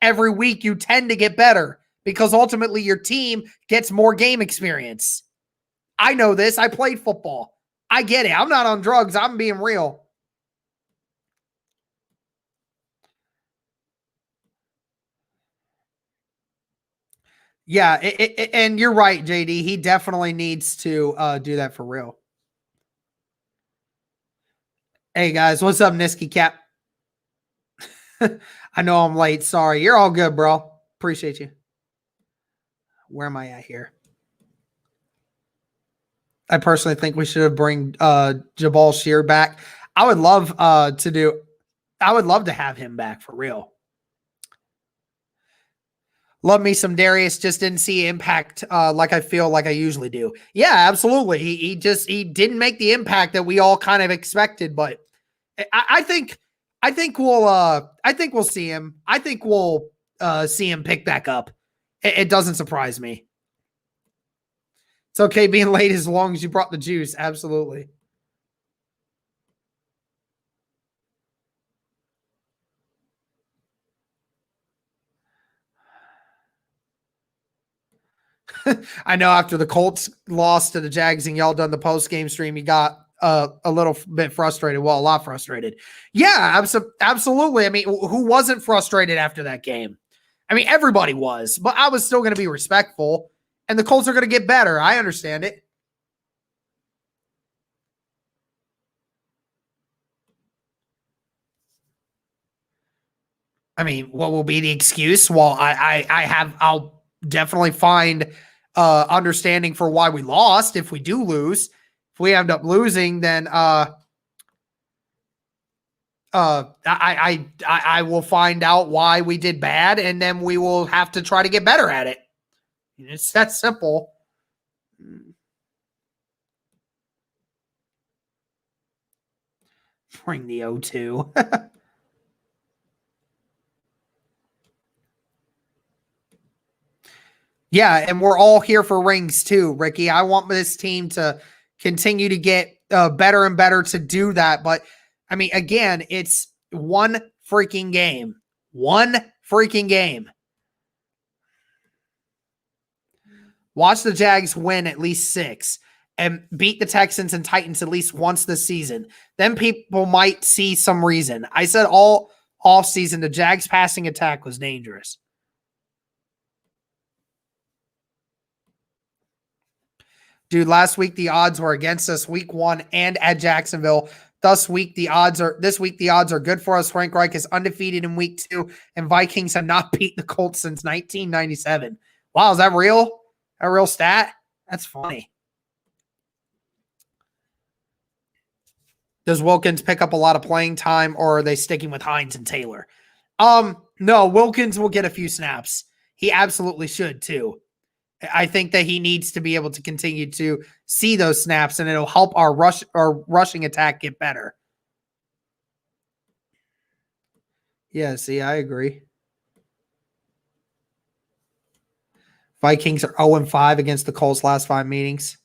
Every week you tend to get better because ultimately your team gets more game experience. I know this. I played football. I get it. I'm not on drugs. I'm being real. Yeah, and you're right, JD. He definitely needs to do that for real. Hey, guys. What's up, Niski Cap? I know I'm late. Sorry. You're all good, bro. Appreciate you. Where am I at here? I personally think we should bring Jabal Shear back. I would love to have him back for real. Love me some Darius. Just didn't see impact like I feel like I usually do. Yeah, absolutely. He didn't make the impact that we all kind of expected, but I think we'll see him. I think we'll see him pick back up. It doesn't surprise me. It's okay being late as long as you brought the juice. Absolutely. I know after the Colts lost to the Jags and y'all done the post-game stream, you got a little bit frustrated. Well, a lot frustrated. Yeah, absolutely. I mean, who wasn't frustrated after that game? I mean, everybody was, but I was still going to be respectful. And the Colts are going to get better. I understand it. I mean, what will be the excuse? Well, I'll definitely find understanding for why we lost if we do lose. If we end up losing, then I will find out why we did bad, and then we will have to try to get better at it. It's that simple. Bring the O2. Yeah, and we're all here for rings too, Ricky. I want this team to continue to get better and better to do that. But, I mean, again, it's one freaking game. One freaking game. Watch the Jags win at least 6 and beat the Texans and Titans at least once this season. Then people might see some reason. I said all offseason the Jags passing attack was dangerous. Dude, last week the odds were against us week 1 and at Jacksonville. This week the odds are good for us. Frank Reich is undefeated in week 2, and Vikings have not beat the Colts since 1997. Wow, is that real? A real stat? That's funny. Does Wilkins pick up a lot of playing time, or are they sticking with Hines and Taylor? No, Wilkins will get a few snaps. He absolutely should too. I think that he needs to be able to continue to see those snaps, and it'll help our rushing attack get better. Yeah, see, I agree. Vikings are 0-5 against the Colts last 5 meetings.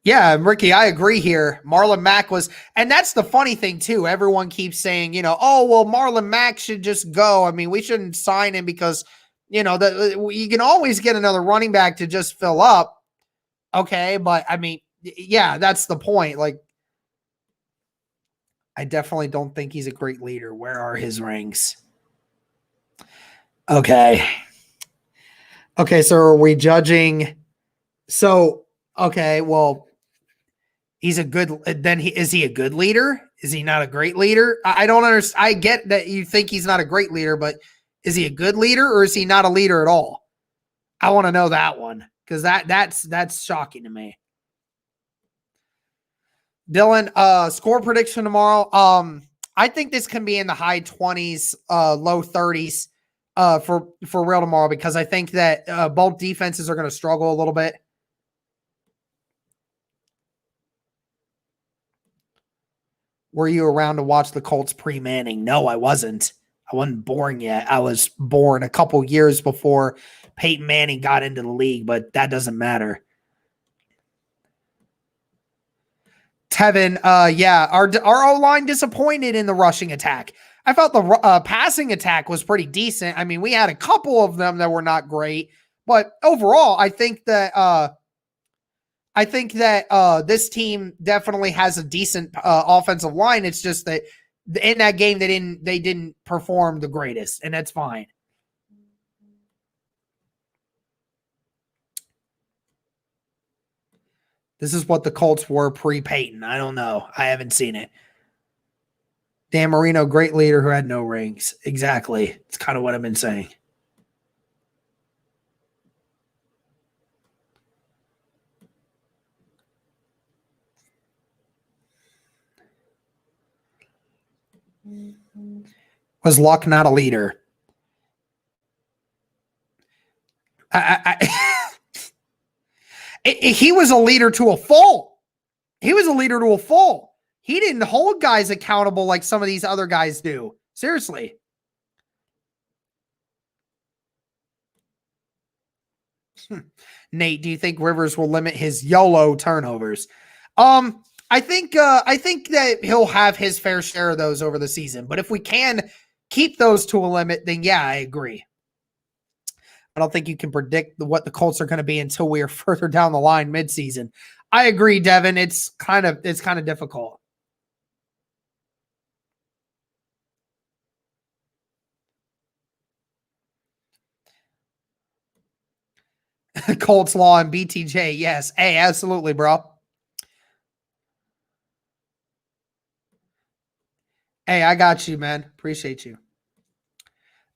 Yeah, Ricky, I agree here. Marlon Mack was, and that's the funny thing too. Everyone keeps saying, oh, well, Marlon Mack should just go. I mean, we shouldn't sign him because, you can always get another running back to just fill up. Okay, but I mean, yeah, that's the point. Like, I definitely don't think he's a great leader. Where are his rings? Okay, so are we judging? So, okay, well, he's a good, then is he a good leader? Is he not a great leader? I don't understand. I get that you think he's not a great leader, but is he a good leader or is he not a leader at all? I want to know that one because that's shocking to me. Dylan, score prediction tomorrow. I think this can be in the high 20s, low 30s for real tomorrow because I think that both defenses are going to struggle a little bit. Were you around to watch the Colts pre-Manning? No, I wasn't. I wasn't born yet. I was born a couple years before Peyton Manning got into the league, but that doesn't matter. Tevin, yeah, our O-line disappointed in the rushing attack. I felt the passing attack was pretty decent. I mean, we had a couple of them that were not great, but overall, I think that this team definitely has a decent offensive line. It's just that in that game they didn't perform the greatest, and that's fine. This is what the Colts were pre-Peyton. I don't know. I haven't seen it. Dan Marino, great leader who had no rings. Exactly. It's kind of what I've been saying. Was Luck not a leader? He was a leader to a fault. He was a leader to a fault. He didn't hold guys accountable like some of these other guys do. Seriously. Nate, do you think Rivers will limit his YOLO turnovers? I think that he'll have his fair share of those over the season. But if we can keep those to a limit, then yeah, I agree. I don't think you can predict what the Colts are going to be until we are further down the line midseason. I agree, Devin. It's kind of difficult. Colts Law and BTJ, yes. Hey, absolutely, bro. Hey, I got you, man. Appreciate you.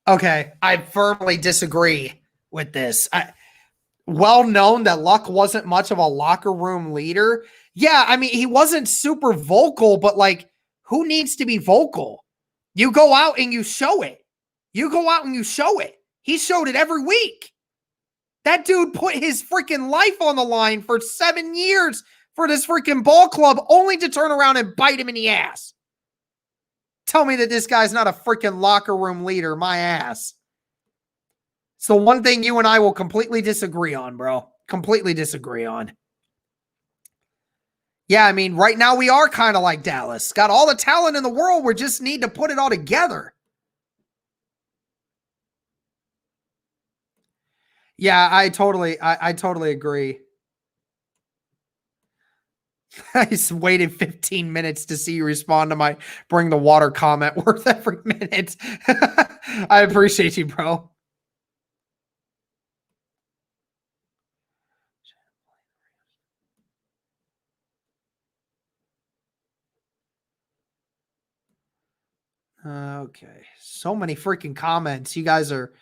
Okay, I firmly disagree with this. Well known that Luck wasn't much of a locker room leader. Yeah, I mean, he wasn't super vocal, but like, who needs to be vocal? You go out and you show it. You go out and you show it. He showed it every week. That dude put his freaking life on the line for 7 years for this freaking ball club, only to turn around and bite him in the ass. Tell me that this guy's not a freaking locker room leader, my ass. So one thing you and I will completely disagree on, bro. Completely disagree on. Yeah, I mean, right now we are kind of like Dallas. Got all the talent in the world. We just need to put it all together. Yeah, I totally agree. I just waited 15 minutes to see you respond to my bring the water comment worth every minute. I appreciate you, bro. Okay. So many freaking comments. You guys are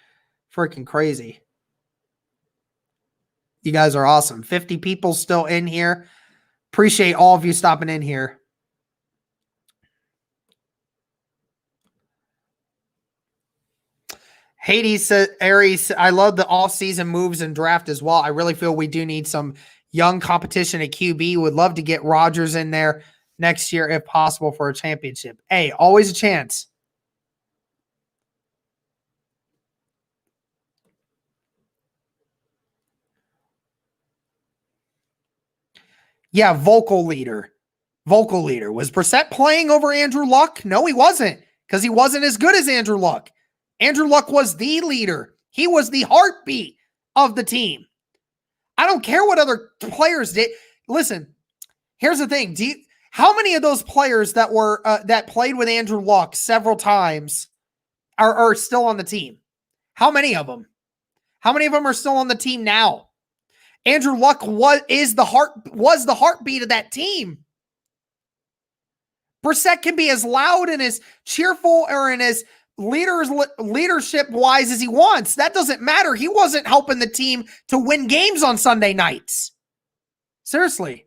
freaking crazy. You guys are awesome. 50 people still in here. Appreciate all of you stopping in here. Hades says, Aries, I love the off-season moves and draft as well. I really feel we do need some young competition at QB. Would love to get Rodgers in there next year if possible for a championship. Hey, always a chance. Yeah, vocal leader. Vocal leader. Was Brissett playing over Andrew Luck? No, he wasn't, because he wasn't as good as Andrew Luck. Andrew Luck was the leader. He was the heartbeat of the team. I don't care what other players did. Listen, here's the thing. How many of those players that were that played with Andrew Luck several times are still on the team? How many of them? How many of them are still on the team now? Andrew Luck was the heartbeat of that team. Brissett can be as loud and as cheerful or and as leadership wise as he wants. That doesn't matter. He wasn't helping the team to win games on Sunday nights. Seriously.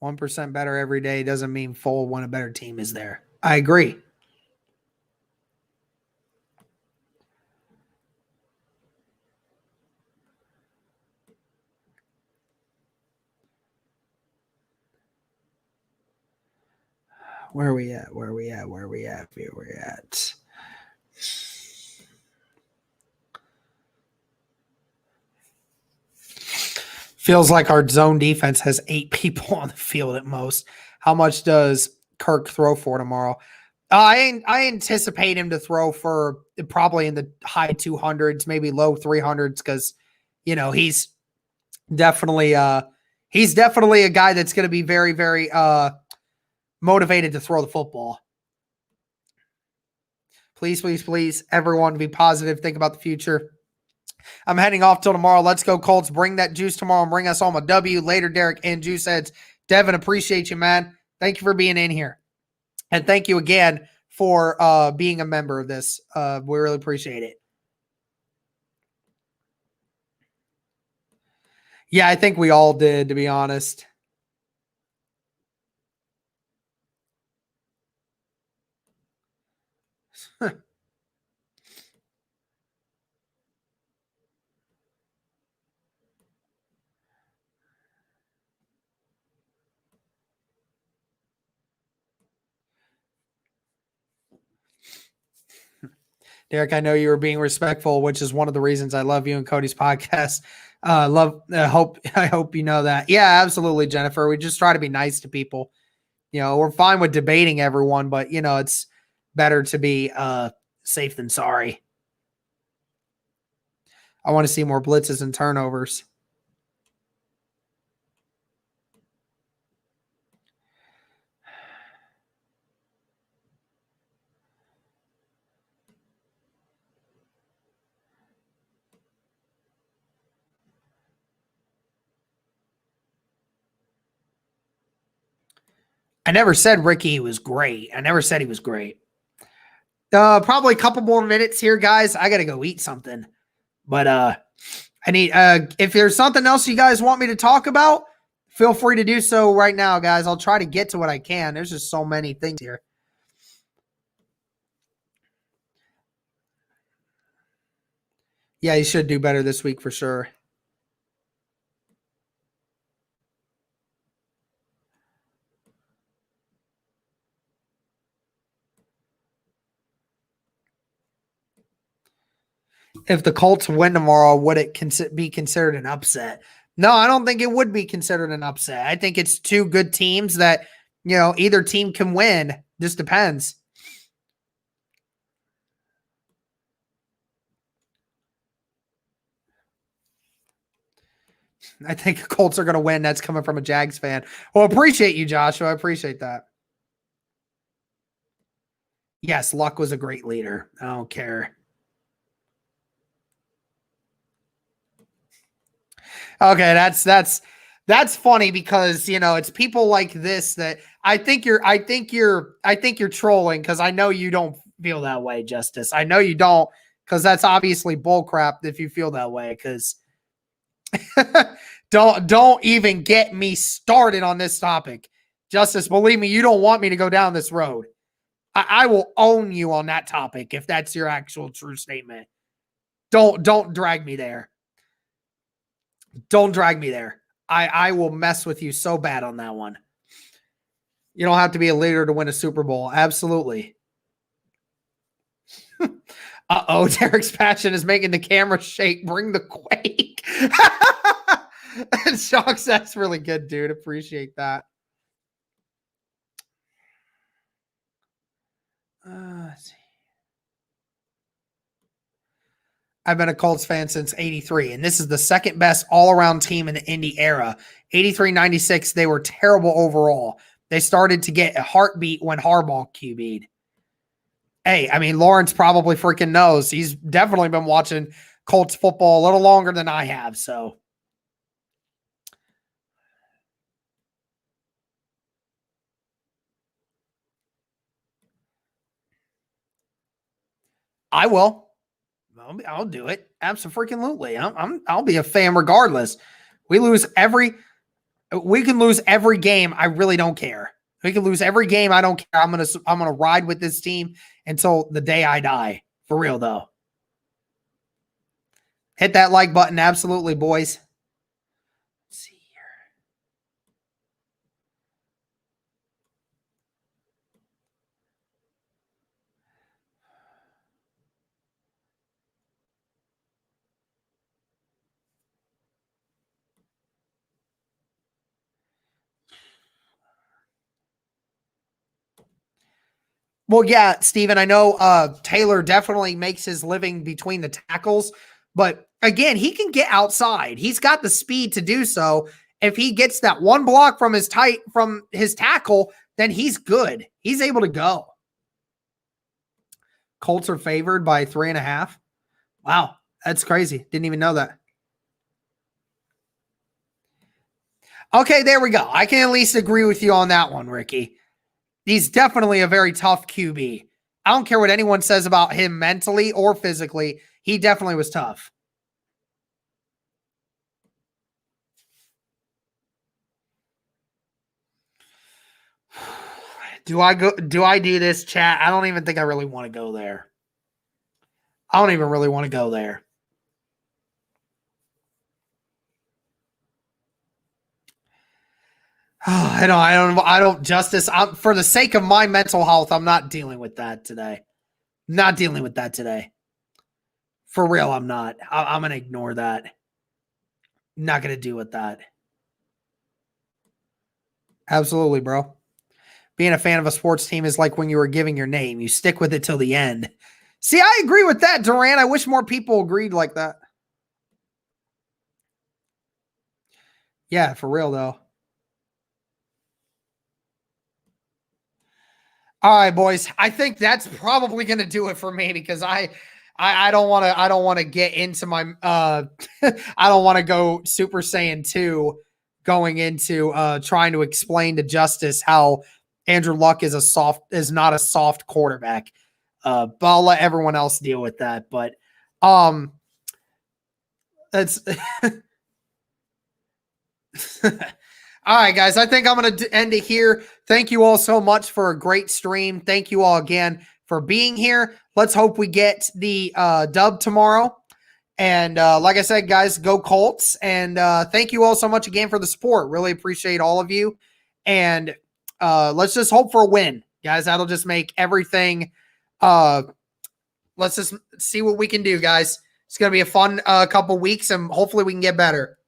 %1 better every day doesn't mean full when a better team is there. I agree. Where are we at? Feels like our zone defense has 8 people on the field at most. How much does Kirk throw for tomorrow? I anticipate him to throw for probably in the high 200s, maybe low 300s, because he's definitely a guy that's going to be very, very motivated to throw the football. Please, please, please, everyone be positive. Think about the future. I'm heading off till tomorrow. Let's go, Colts. Bring that juice tomorrow and bring us home a W. Later, Derek and Juice Heads. Devin, appreciate you, man. Thank you for being in here. And thank you again for being a member of this. We really appreciate it. Yeah, I think we all did, to be honest. Derek, I know you were being respectful, which is one of the reasons I love you and Cody's podcast. I hope you know that. Yeah, absolutely, Jennifer. We just try to be nice to people. We're fine with debating everyone, but it's better to be safe than sorry. I want to see more blitzes and turnovers. I never said Ricky was great. I never said he was great. Probably a couple more minutes here, guys. I got to go eat something. But I need if there's something else you guys want me to talk about, feel free to do so right now, guys. I'll try to get to what I can. There's just so many things here. Yeah, he should do better this week for sure. If the Colts win tomorrow, would it be considered an upset? No, I don't think it would be considered an upset. I think it's two good teams that, either team can win. Just depends. I think the Colts are going to win. That's coming from a Jags fan. Well, appreciate you, Joshua. I appreciate that. Yes, Luck was a great leader. I don't care. Okay, that's funny because it's people like this that I think you're trolling because I know you don't feel that way, Justice. I know you don't, because that's obviously bullcrap if you feel that way. Because don't even get me started on this topic, Justice. Believe me, you don't want me to go down this road. I will own you on that topic if that's your actual true statement. Don't drag me there. Don't drag me there. I will mess with you so bad on that one. You don't have to be a leader to win a Super Bowl. Absolutely. Uh-oh, Derek's passion is making the camera shake. Bring the quake. Shocks, that's really good, dude. Appreciate that. Let's see. I've been a Colts fan since 83, and this is the second best all-around team in the Indy era. 83-96, they were terrible overall. They started to get a heartbeat when Harbaugh QB'd. Hey, I mean, Lawrence probably freaking knows. He's definitely been watching Colts football a little longer than I have, so. I will. I'll do it. Absolutely. I'll be a fan regardless. We can lose every game. I really don't care. We can lose every game. I don't care. I'm gonna ride with this team until the day I die. For real though. Hit that like button. Absolutely, boys. Let's see here. Well, yeah, Steven, I know Taylor definitely makes his living between the tackles, but again, he can get outside. He's got the speed to do so. If he gets that one block from his tackle, then he's good. He's able to go. Colts are favored by 3.5. Wow, that's crazy. Didn't even know that. Okay, there we go. I can at least agree with you on that one, Ricky. He's definitely a very tough QB. I don't care what anyone says about him mentally or physically. He definitely was tough. Do I do this, chat? I don't even think I really want to go there. I don't even really want to go there. I don't justice. For the sake of my mental health, I'm not dealing with that today. Not dealing with that today. For real, I'm not. I'm going to ignore that. Not going to deal with that. Absolutely, bro. Being a fan of a sports team is like when you were giving your name. You stick with it till the end. See, I agree with that, Duran. I wish more people agreed like that. Yeah, for real, though. All right, boys. I think that's probably going to do it for me because I don't want to get into my I don't want to go Super Saiyan 2 going into trying to explain to Justice how Andrew Luck is not a soft quarterback. But I'll let everyone else deal with that. But that's all right, guys. I think I'm going to end it here. Thank you all so much for a great stream. Thank you all again for being here. Let's hope we get the dub tomorrow. And like I said, guys, go Colts. And thank you all so much again for the support. Really appreciate all of you. And let's just hope for a win, guys. That'll just make everything. Let's just see what we can do, guys. It's going to be a fun couple weeks, and hopefully we can get better.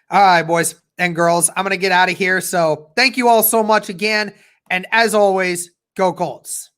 All right, boys and girls, I'm going to get out of here. So thank you all so much again. And as always, go Colts.